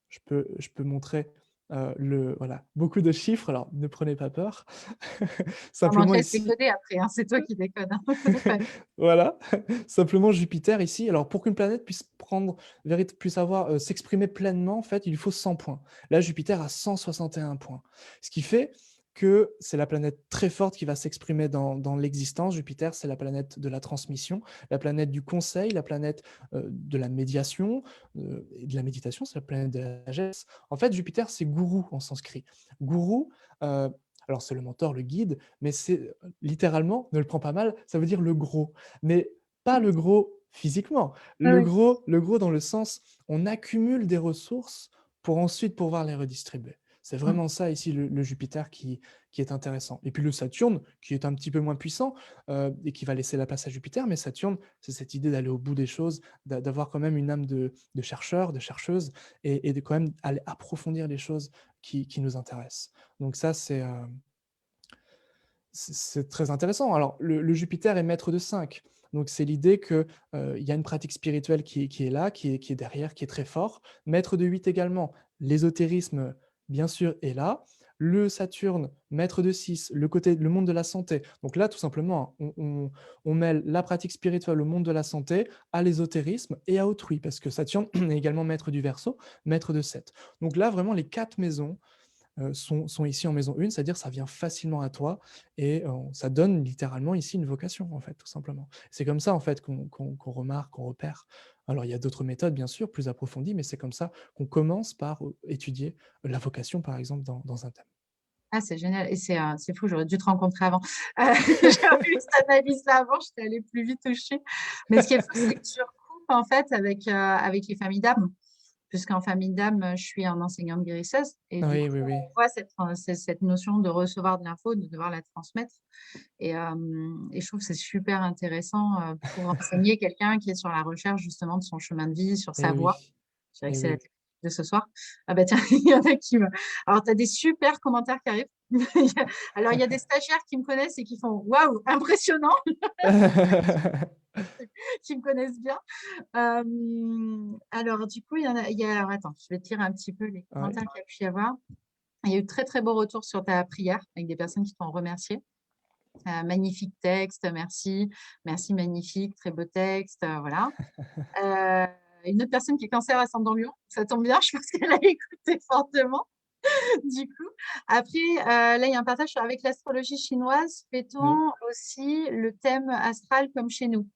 je peux montrer voilà, beaucoup de chiffres, alors ne prenez pas peur. Non, mais on te Simplement laisse ici, décoder après, hein. C'est toi qui décodes, hein. voilà, simplement Jupiter ici. Alors pour qu'une planète puisse s'exprimer pleinement, en fait, il lui faut 100 points. Là, Jupiter a 161 points, ce qui fait que c'est la planète très forte qui va s'exprimer dans l'existence. Jupiter, c'est la planète de la transmission, la planète du conseil, la planète de la médiation et de la méditation, c'est la planète de la sagesse. En fait, Jupiter, c'est gourou en sanskrit. Gourou, alors c'est le mentor, le guide, mais c'est littéralement, ne le prends pas mal, ça veut dire le gros, mais pas le gros physiquement. Ah oui. Le gros dans le sens, on accumule des ressources pour ensuite pouvoir les redistribuer. C'est Mm. vraiment ça ici, le Jupiter qui est intéressant. Et puis le Saturne, qui est un petit peu moins puissant et qui va laisser la place à Jupiter, mais Saturne, c'est cette idée d'aller au bout des choses, d'avoir quand même une âme de chercheur, de chercheuse, et de quand même aller approfondir les choses qui nous intéressent. Donc ça, c'est très intéressant. Alors, le Jupiter est maître de 5. Donc, c'est l'idée qu'il y a une pratique spirituelle qui est là, qui est derrière, qui est très fort. Maître de 8 également, l'ésotérisme, bien sûr, est là. Le Saturne, maître de 6, le monde de la santé. Donc là, tout simplement, on mêle la pratique spirituelle au monde de la santé, à l'ésotérisme et à autrui, parce que Saturne est également maître du Verseau, maître de 7. Donc là, vraiment, les 4 maisons sont ici en maison 1, c'est-à-dire ça vient facilement à toi et ça donne littéralement ici une vocation, en fait, tout simplement. C'est comme ça, en fait, qu'on remarque, qu'on repère. Alors, il y a d'autres méthodes, bien sûr, plus approfondies, mais c'est comme ça qu'on commence par étudier la vocation, par exemple, dans un thème. Ah, c'est génial. Et c'est fou, j'aurais dû te rencontrer avant. J'aurais eu cette analyse-là avant, j'étais allée plus vite au chute. Mais ce qui est fou, c'est que tu recoupes en fait avec les familles d'âmes. Puisqu'en famille d'âmes, je suis en enseignante guérisseuse. Et du Oui, coup, oui, oui. on voit cette notion de recevoir de l'info, de devoir la transmettre. Et je trouve que c'est super intéressant pour enseigner quelqu'un qui est sur la recherche justement de son chemin de vie, sur sa Et voie. oui, Je dirais que et c'est la oui. thématique de ce soir. Ah bah tiens, il y en a qui me... Alors, tu as des super commentaires qui arrivent. Alors, il y a des stagiaires qui me connaissent et qui font waouh, impressionnant, qui me connaissent bien. Alors, du coup, alors, attends, je vais te lire un petit peu les Ouais. commentaires qu'il y a pu y avoir. Il y a eu très, très beau retour sur ta prière avec des personnes qui t'ont remercié. Magnifique texte, merci. Merci, magnifique, très beau texte. Voilà. Euh, une autre personne qui est cancer ascendant Lion, ça tombe bien, je pense qu'elle a écouté fortement. Du coup, après, là, il y a un partage sur avec l'astrologie chinoise, Oui. fait-on aussi le thème astral comme chez nous?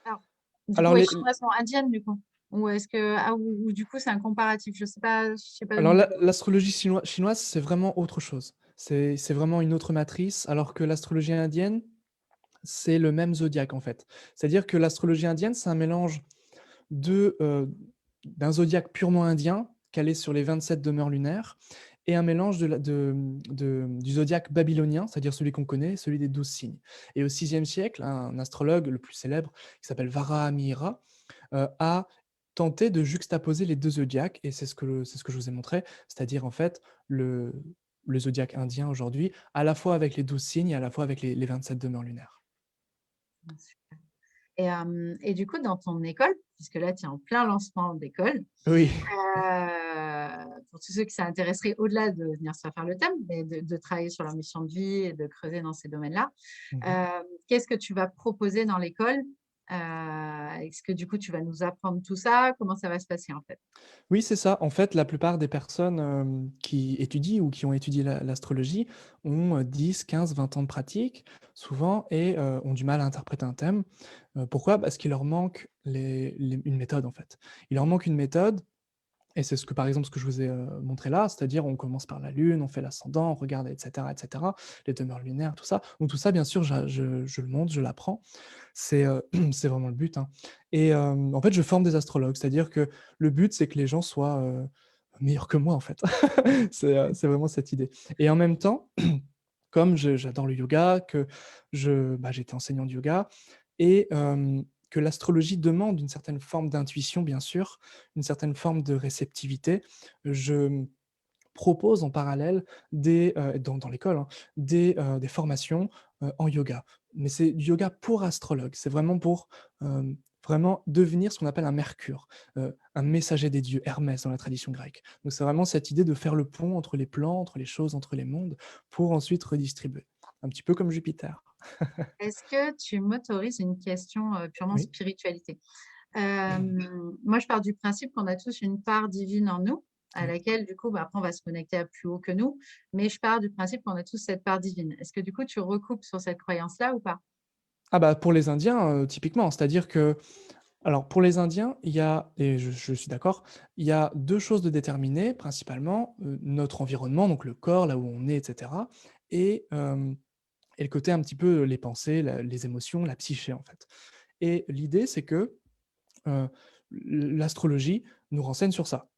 Alors, du coup, Alors, ouais, chinoise, non, indienne, du coup. Ou est-ce que, ou du coup, c'est un comparatif? Je sais pas alors où. l'astrologie chinoise, c'est vraiment autre chose. C'est vraiment une autre matrice, alors que l'astrologie indienne, c'est le même zodiaque, en fait. C'est-à-dire que l'astrologie indienne, c'est un mélange de, d'un zodiaque purement indien, calé sur les 27 demeures lunaires, et un mélange du zodiaque babylonien, c'est-à-dire celui qu'on connaît, celui des 12 signes. Et au VIe siècle, un astrologue le plus célèbre, qui s'appelle Varahamihira, a tenté de juxtaposer les deux zodiaques, et c'est ce que je vous ai montré, c'est-à-dire en fait le, le zodiaque indien aujourd'hui, à la fois avec les 12 signes et à la fois avec les 27 demeures lunaires. Et du coup, dans ton école, puisque là, tu es en plein lancement d'école, Oui. pour tous ceux qui s'intéresseraient au-delà de venir se faire le thème, mais de travailler sur leur mission de vie et de creuser dans ces domaines-là, Mhm. qu'est-ce que tu vas proposer dans l'école? Est-ce que du coup, tu vas nous apprendre tout ça? Comment ça va se passer en fait? Oui, c'est ça. En fait, la plupart des personnes qui étudient ou qui ont étudié l'astrologie ont 10, 15, 20 ans de pratique, souvent, et ont du mal à interpréter un thème. Pourquoi? Parce qu'il leur manque une méthode, en fait. Il leur manque une méthode. Et c'est ce que, par exemple, ce que je vous ai montré là, c'est-à-dire on commence par la Lune, on fait l'ascendant, on regarde, etc., les demeures lunaires, tout ça. Donc tout ça, bien sûr, je le montre, je l'apprends. C'est c'est vraiment le but, hein. Et en fait, je forme des astrologues, c'est-à-dire que le but, c'est que les gens soient meilleurs que moi, en fait. C'est vraiment cette idée. Et en même temps, comme j'adore le yoga, que j'étais enseignant de yoga, et que l'astrologie demande une certaine forme d'intuition, bien sûr, une certaine forme de réceptivité, je propose en parallèle dans l'école, hein, des formations en yoga. Mais c'est du yoga pour astrologue. C'est vraiment pour vraiment devenir ce qu'on appelle un Mercure, un messager des dieux, Hermès dans la tradition grecque. Donc c'est vraiment cette idée de faire le pont entre les plans, entre les choses, entre les mondes, pour ensuite redistribuer. Un petit peu comme Jupiter. Est-ce que tu m'autorises une question purement Oui. spiritualité? Moi, je pars du principe qu'on a tous une part divine en nous, à Oui. laquelle, du coup, après, on va se connecter à plus haut que nous. Mais je pars du principe qu'on a tous cette part divine. Est-ce que, du coup, tu recoupes sur cette croyance-là ou pas? Ah bah pour les Indiens, typiquement, c'est-à-dire que alors pour les Indiens, il y a, et je suis d'accord, il y a 2 choses de déterminées principalement, notre environnement, donc le corps, là où on est, et cetera, et le côté un petit peu, les pensées, la les émotions, la psyché, en fait. Et l'idée, c'est que euh, l'astrologie nous renseigne sur ça.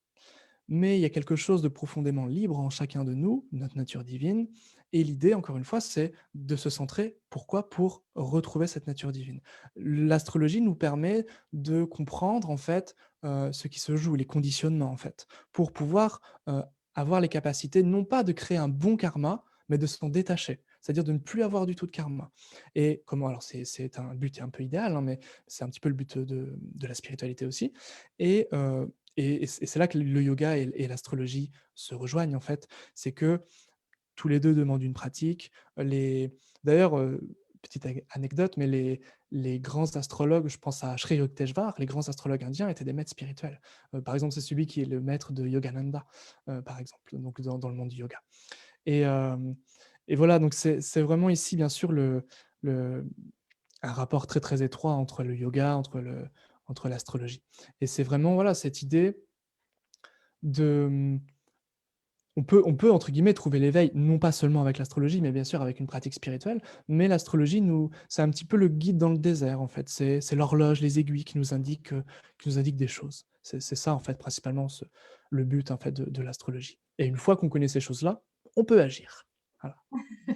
Mais il y a quelque chose de profondément libre en chacun de nous, notre nature divine. Et l'idée, encore une fois, c'est de se centrer. Pourquoi? Pour retrouver cette nature divine. L'astrologie nous permet de comprendre, en fait, ce qui se joue, les conditionnements, en fait, pour pouvoir avoir les capacités, non pas de créer un bon karma, mais de s'en détacher. C'est-à-dire de ne plus avoir du tout de karma. Et comment? Alors, c'est un but un peu idéal, hein, mais c'est un petit peu le but de la spiritualité aussi. Et, c'est là que le yoga et l'astrologie se rejoignent, en fait. C'est que tous les deux demandent une pratique. D'ailleurs, petite anecdote, mais les grands astrologues, je pense à Sri Yukteswar, les grands astrologues indiens étaient des maîtres spirituels. Par exemple, c'est celui qui est le maître de Yogananda, par exemple, donc dans le monde du yoga. Et, euh, et voilà, donc c'est vraiment ici, bien sûr, le, un rapport très très étroit entre le yoga, entre l'astrologie. Et c'est vraiment voilà, cette idée de... On peut, entre guillemets, trouver l'éveil, non pas seulement avec l'astrologie, mais bien sûr avec une pratique spirituelle. Mais l'astrologie, c'est un petit peu le guide dans le désert, en fait. C'est l'horloge, les aiguilles qui nous indiquent des choses. C'est ça, en fait, principalement, le but, en fait, de l'astrologie. Et une fois qu'on connaît ces choses-là, on peut agir. Voilà.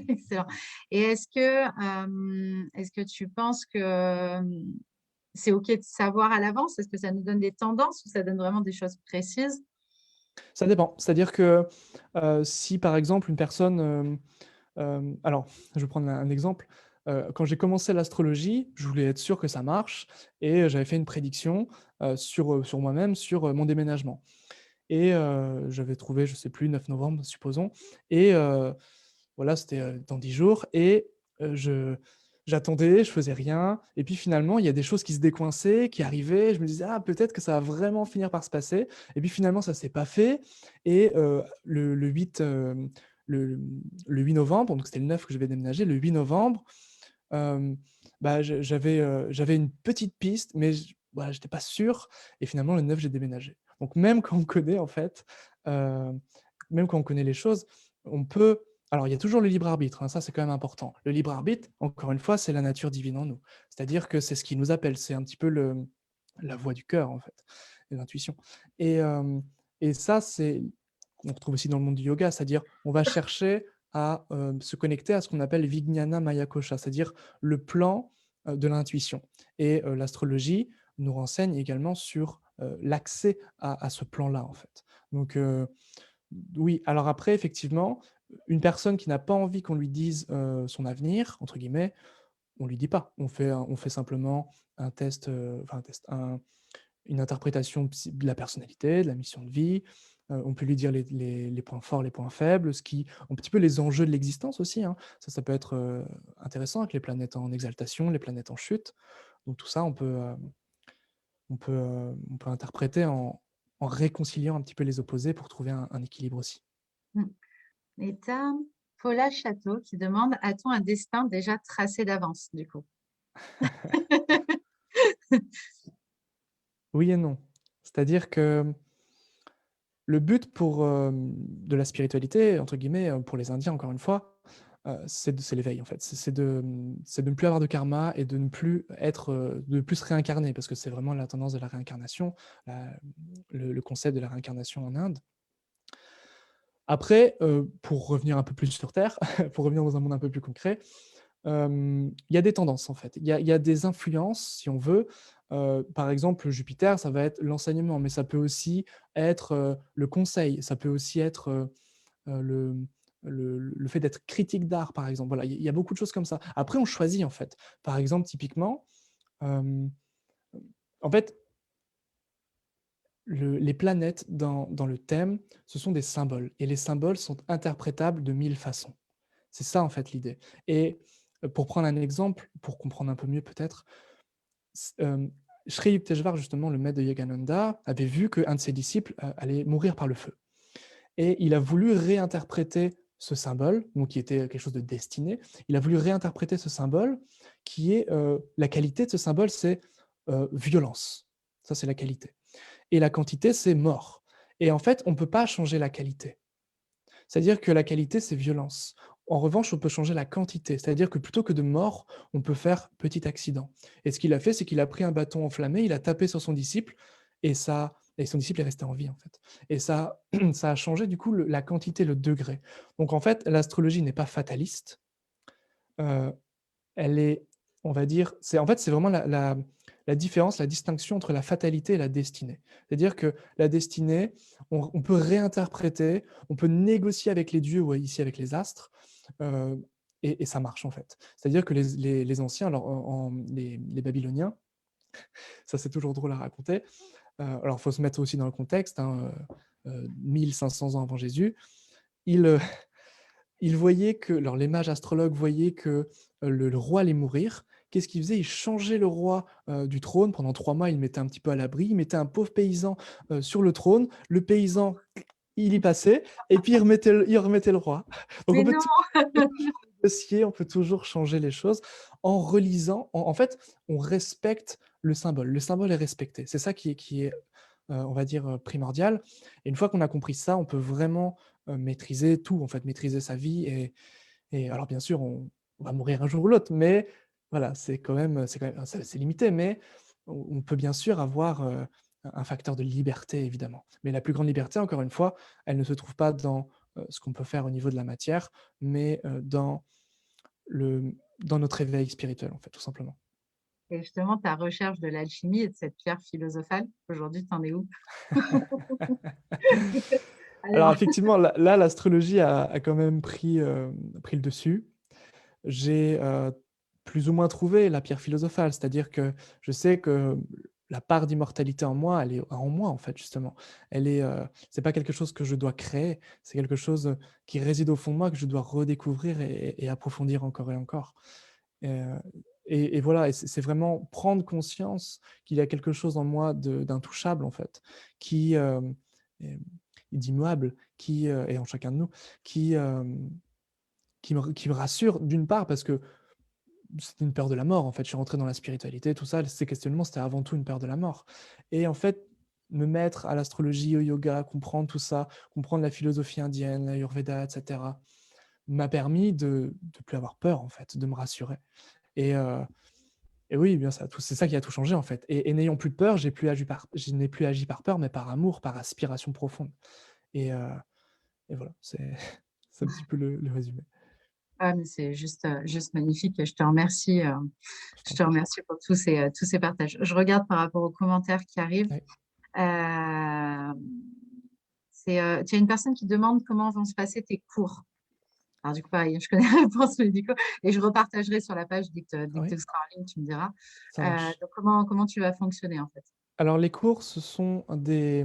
Excellent. Et est-ce que tu penses que c'est OK de savoir à l'avance? Est-ce que ça nous donne des tendances ou ça donne vraiment des choses précises? Ça dépend. C'est-à-dire que si, par exemple, une personne... alors, je vais prendre un exemple. Quand j'ai commencé l'astrologie, je voulais être sûr que ça marche et j'avais fait une prédiction sur moi-même, sur mon déménagement. Et j'avais trouvé, je ne sais plus, 9 novembre, supposons. Et voilà, c'était dans 10 jours. Et j'attendais, je faisais rien. Et puis finalement, il y a des choses qui se décoinçaient, qui arrivaient. Je me disais, ah, peut-être que ça va vraiment finir par se passer. Et puis finalement, ça ne s'est pas fait. Et le 8, le 8 novembre, donc c'était le 9 que je vais déménager, le 8 novembre, euh, bah, j'avais une petite piste, mais voilà, je n'étais pas sûr. Et finalement, le 9, j'ai déménagé. Donc même quand on connaît, en fait, euh, même quand on connaît les choses, on peut... Alors, il y a toujours le libre arbitre, hein, ça c'est quand même important. Le libre arbitre, encore une fois, c'est la nature divine en nous. C'est-à-dire que c'est ce qui nous appelle, c'est un petit peu la voix du cœur, en fait, et l'intuition. Et, euh, et ça, on retrouve aussi dans le monde du yoga, c'est-à-dire on va chercher à se connecter à ce qu'on appelle Vijnana Maya Kosha, c'est-à-dire le plan de l'intuition. Et l'astrologie nous renseigne également sur l'accès à ce plan-là, en fait. Donc, oui, alors après, effectivement, une personne qui n'a pas envie qu'on lui dise son avenir, entre guillemets, on ne lui dit pas. On fait simplement un test, enfin un test, une interprétation de la personnalité, de la mission de vie. On peut lui dire les points forts, les points faibles, un petit peu les enjeux de l'existence aussi, hein. Ça peut être intéressant avec les planètes en exaltation, les planètes en chute. Donc tout ça, on peut interpréter en réconciliant un petit peu les opposés pour trouver un équilibre aussi. Mm. Et tu as Paula Château qui demande, a-t-on un destin déjà tracé d'avance, du coup? Oui et non. C'est-à-dire que le but de la spiritualité, entre guillemets, pour les Indiens, encore une fois, c'est l'éveil, en fait. C'est de ne plus avoir de karma et de ne plus de plus se réincarner, parce que c'est vraiment la tendance de la réincarnation, le concept de la réincarnation en Inde. Après, pour revenir un peu plus sur Terre, pour revenir dans un monde un peu plus concret, il y a des tendances, en fait. Il y a des influences, si on veut. Par exemple, Jupiter, ça va être l'enseignement, mais ça peut aussi être le conseil, ça peut aussi être le, le fait d'être critique d'art, par exemple. Voilà, il y a beaucoup de choses comme ça. Après, on choisit, en fait. Par exemple, typiquement, euh, en fait, les planètes dans le thème, ce sont des symboles. Et les symboles sont interprétables de 1000 façons. C'est ça, en fait, l'idée. Et pour prendre un exemple, pour comprendre un peu mieux peut-être, euh, Sri Yukteswar, justement, le maître de Yogananda, avait vu qu'un de ses disciples allait mourir par le feu. Et il a voulu réinterpréter ce symbole, donc qui était quelque chose de destiné, il a voulu réinterpréter ce symbole, qui est la qualité de ce symbole, c'est violence. Ça, c'est la qualité. Et la quantité, c'est mort. Et en fait, on ne peut pas changer la qualité. C'est-à-dire que la qualité, c'est violence. En revanche, on peut changer la quantité, c'est-à-dire que plutôt que de mort, on peut faire petit accident. Et ce qu'il a fait, c'est qu'il a pris un bâton enflammé, il a tapé sur son disciple et son disciple est resté en vie, en fait. Et ça ça a changé du coup la quantité, le degré. Donc en fait, l'astrologie n'est pas fataliste, heu, elle est, on va dire, c'est vraiment la différence, la distinction entre la fatalité et la destinée. C'est-à-dire que la destinée, on peut réinterpréter, on peut négocier avec les dieux ou ici avec les astres, heu et ça marche en fait. C'est-à-dire que les anciens, alors les Babyloniens, ça c'est toujours drôle à raconter, alors il faut se mettre aussi dans le contexte, hein, 1500 ans avant Jésus, ils, ils voyaient que, alors les mages astrologues voyaient que le roi allait mourir. Qu'est-ce qu'ils faisaient? Ils changeaient le roi du trône. Pendant 3 mois, ils le mettaient un petit peu à l'abri. Ils mettaient un pauvre paysan sur le trône. Le paysan, il y passait, et puis il remettait le roi. Donc on Mais peut non! toujours négocier, on peut toujours changer les choses en relisant. En fait, on respecte le symbole. Le symbole est respecté. C'est ça qui est on va dire, primordial. Et une fois qu'on a compris ça, on peut vraiment maîtriser tout, en fait, maîtriser sa vie. Et alors bien sûr, on va mourir un jour ou l'autre, mais voilà, c'est quand même c'est limité, mais on peut bien sûr avoir, un facteur de liberté évidemment. Mais la plus grande liberté, encore une fois, elle ne se trouve pas dans, ce qu'on peut faire au niveau de la matière, mais, dans notre éveil spirituel, en fait, tout simplement. Et justement, ta recherche de l'alchimie et de cette pierre philosophale, aujourd'hui, tu en es où? Alors Alors, effectivement, là, l'astrologie a quand même pris le dessus. J'ai, plus ou moins trouvé la pierre philosophale, c'est-à-dire que je sais que la part d'immortalité en moi, elle est en moi, en fait, justement. C'est pas quelque chose que je dois créer, c'est quelque chose, qui réside au fond de moi, que je dois redécouvrir et approfondir encore et encore. Heu et voilà, et c'est vraiment prendre conscience qu'il y a quelque chose en moi d'intouchable, en fait, qui, est d'immuable, et en chacun de nous, qui, qui me rassure, d'une part parce que c'était une peur de la mort, en fait. Je suis rentré dans la spiritualité, tout ça, ces questionnements, c'était avant tout une peur de la mort. Et en fait, me mettre à l'astrologie, au yoga, comprendre tout ça, comprendre la philosophie indienne, l'Ayurveda, et cetera, m'a permis de plus avoir peur, en fait, de me rassurer. Et et oui, bien ça, c'est ça qui a tout changé, en fait. Et n'ayant plus de peur, je n'ai plus agi par peur, mais par amour, par aspiration profonde. Et heu et voilà, c'est c'est un petit peu le résumé. ah, mais c'est juste magnifique et je te remercie, Je je t'en te prie. remercie pour tous ces partages. Je regarde par rapport aux commentaires qui arrivent. Oui, Euh, tu as une personne qui demande comment vont se passer tes cours. Alors, du coup, pareil, je connais la réponse, mais du coup, et je repartagerai sur la page dès que oui, tu seras en ligne, tu me diras. ça marche. Donc, comment tu vas fonctionner en fait? Alors les cours, ce sont des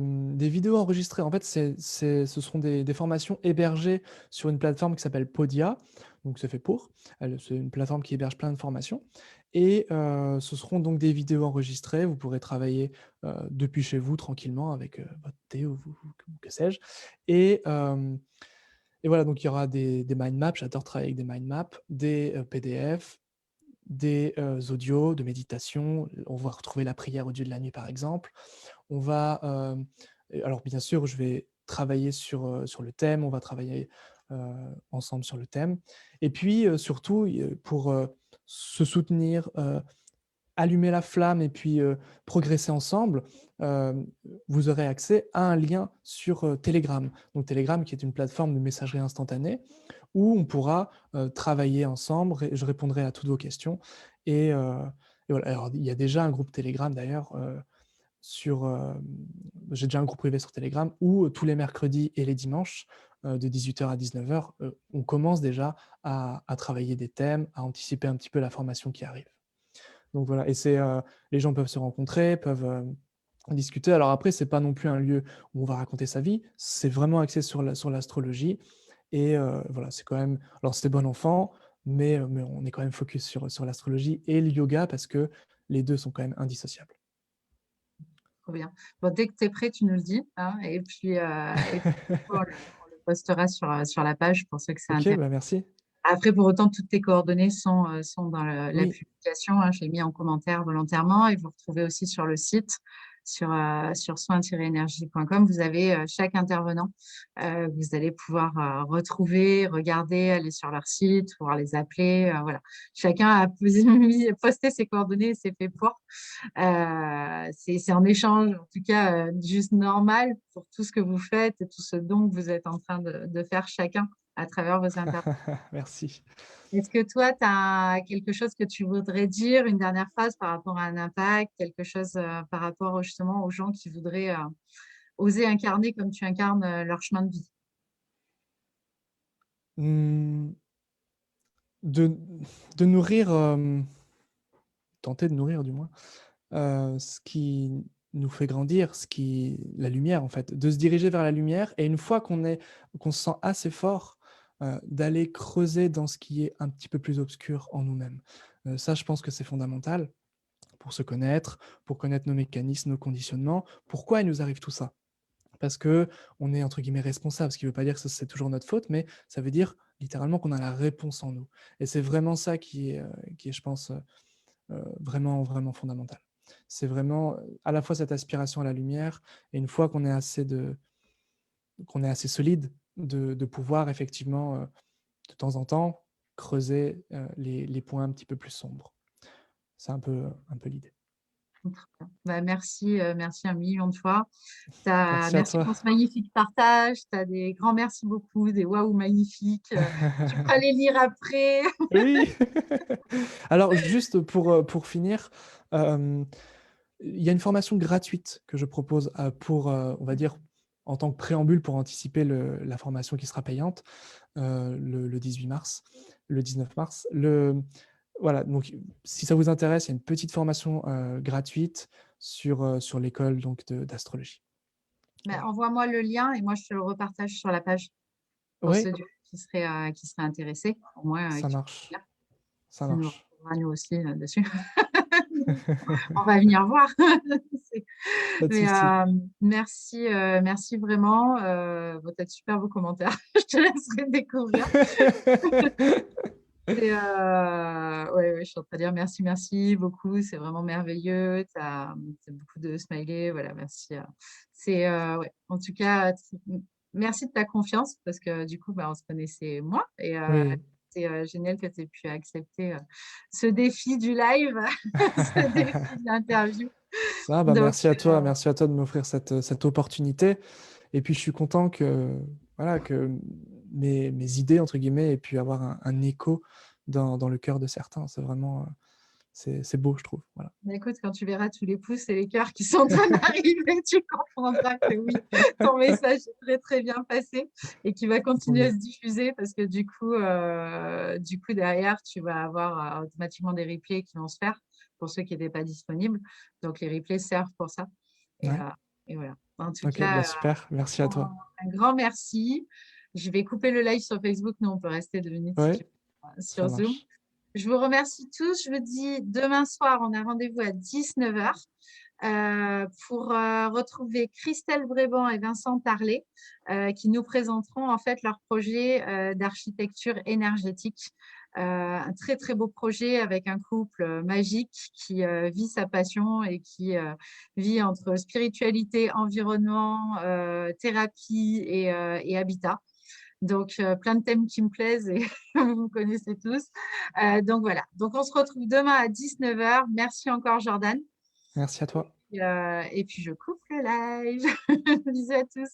vidéos enregistrées. En fait, ce seront des formations hébergées sur une plateforme qui s'appelle Podia, donc c'est fait pour. C'est une plateforme qui héberge plein de formations, et ce seront donc des vidéos enregistrées. Vous pourrez travailler, depuis chez vous tranquillement avec, votre thé ou que sais-je. Et hem et voilà, donc il y aura des mind maps, j'adore travailler avec des mind maps, des, PDF, des, audios de méditation. On va retrouver la prière au Dieu de la nuit, par exemple. On va, et alors bien sûr, je vais travailler sur le thème, on va travailler, heu, ensemble sur le thème, et puis, surtout, pour, se soutenir, allumer la flamme et puis, progresser ensemble, hem, vous aurez accès à un lien sur, Telegram. Donc Telegram qui est une plateforme de messagerie instantanée où on pourra, travailler ensemble, je répondrai à toutes vos questions. Et voilà. Alors il y a déjà un groupe Telegram d'ailleurs, sur, j'ai déjà un groupe privé sur Telegram où, tous les mercredis et les dimanches, de 18 h à 19 h, on commence déjà à travailler des thèmes, à anticiper un petit peu la formation qui arrive. Donc voilà, et les gens peuvent se rencontrer, peuvent, discuter. Alors après, c'est pas non plus un lieu où on va raconter sa vie, c'est vraiment axé sur l'astrologie. Et voilà, c'est quand même, alors c'est bon enfant, mais on est quand même focus sur l'astrologie et le yoga parce que les 2 sont quand même indissociables. Trop bien. Bon, dès que tu es prêt, tu nous le dis, hein, et puis, du coup, on le postera sur la page pour ceux que c'est OK, intéressant. bah, merci. Après, pour autant, toutes tes coordonnées sont dans la Oui, publication, hein, je l'ai mis en commentaire volontairement et vous retrouvez aussi sur le site. sur soin-énergie.com. Vous avez chaque intervenant. Vous allez pouvoir retrouver, regarder, aller sur leur site, pouvoir les appeler. Voilà. Chacun a posté ses coordonnées et c'est fait pour. C'est un échange, en tout cas, juste normal pour tout ce que vous faites et tout ce dont vous êtes en train de faire chacun à travers vos interventions. Merci. Est-ce que toi, tu as quelque chose que tu voudrais dire, une dernière phrase par rapport à un impact, quelque chose par rapport justement aux gens qui voudraient oser incarner comme tu incarnes leur chemin de vie? Mmh, de de nourrir, tenter de nourrir du moins, ce qui nous fait grandir, la lumière en fait, de se diriger vers la lumière et une fois qu'on se sent assez fort, d'aller creuser dans ce qui est un petit peu plus obscur en nous-mêmes. Ça, je pense que c'est fondamental pour se connaître, pour connaître nos mécanismes, nos conditionnements. Pourquoi il nous arrive tout ça? Parce que on est entre guillemets «responsable», ce qui ne veut pas dire que c'est toujours notre faute, mais ça veut dire littéralement qu'on a la réponse en nous et c'est vraiment ça qui est je pense, vraiment, vraiment fondamental. C'est vraiment, à la fois cette aspiration à la lumière et une fois qu'on est assez solide, de pouvoir effectivement, de temps en temps, creuser, les points un petit peu plus sombres. C'est un peu l'idée. Bah, merci, merci un million de fois. Merci à Merci toi. pour ce magnifique partage. Tu as des grands merci beaucoup, des waouh magnifiques. Tu pourras les lire après. Oui. Alors juste pour finir, hem, il y a une formation gratuite que je propose, pour, on va dire, en tant que préambule pour anticiper la formation qui sera payante, le 18 mars, le 19 mars. Voilà, donc si ça vous intéresse, il y a une petite formation, gratuite sur l'école donc d'astrologie. Bah, Voilà. envoie-moi le lien et moi je te le repartage sur la page pour Oui, ceux qui seraient intéressés. Au moins, ça qui marche, pourront lire. ça Ça nous marche. retrouvera nous aussi dessus. On va venir voir. C'est- Pas de Mais souci. merci, merci vraiment. Bon, tu as de super beaux commentaires. Je te laisserai découvrir. Ouais, ouais, je suis en train de dire merci, merci beaucoup. C'est vraiment merveilleux. Tu as beaucoup de smileys. Voilà, merci. Ouais. En tout cas, merci de ta confiance parce que du coup, bah, on se connaissait moins et Oui. c'est génial que tu aies pu accepter ce défi du live, ce défi de l'interview. Ah bah, Donc, merci à toi de m'offrir cette opportunité et puis je suis content que, voilà, que mes «idées» entre guillemets aient pu avoir un écho dans le cœur de certains. C'est vraiment, c'est beau je trouve, voilà. bah, écoute, quand tu verras tous les pouces et les cœurs qui sont en train d'arriver, tu comprendras que oui, ton message est très très bien passé et qui va Tant continuer à mieux. se diffuser parce que du coup derrière, tu vas avoir automatiquement des replays qui vont se faire pour ceux qui n'étaient pas disponibles. Donc les replays servent pour ça. Et, Ouais, euh, et voilà. En tout OK, bah, cas, super, merci à toi. un grand merci. Je vais couper le live sur Facebook. Nous, on peut rester 2 minutes si tu Oui, veux, ça sur Zoom. marche. Je vous remercie tous. Je vous dis demain soir, on a rendez-vous à 19h pour retrouver Christelle Bréban et Vincent Tarlet qui nous présenteront en fait leur projet d'architecture énergétique. Un très très beau projet avec un couple magique qui vit sa passion et qui vit entre spiritualité, environnement, thérapie et habitat. Donc, plein de thèmes qui me plaisent et vous me connaissez tous. Donc, voilà. Donc, on se retrouve demain à 19h. Merci encore, Jordan. Merci à toi. Et puis, je coupe le live. Bisous à tous.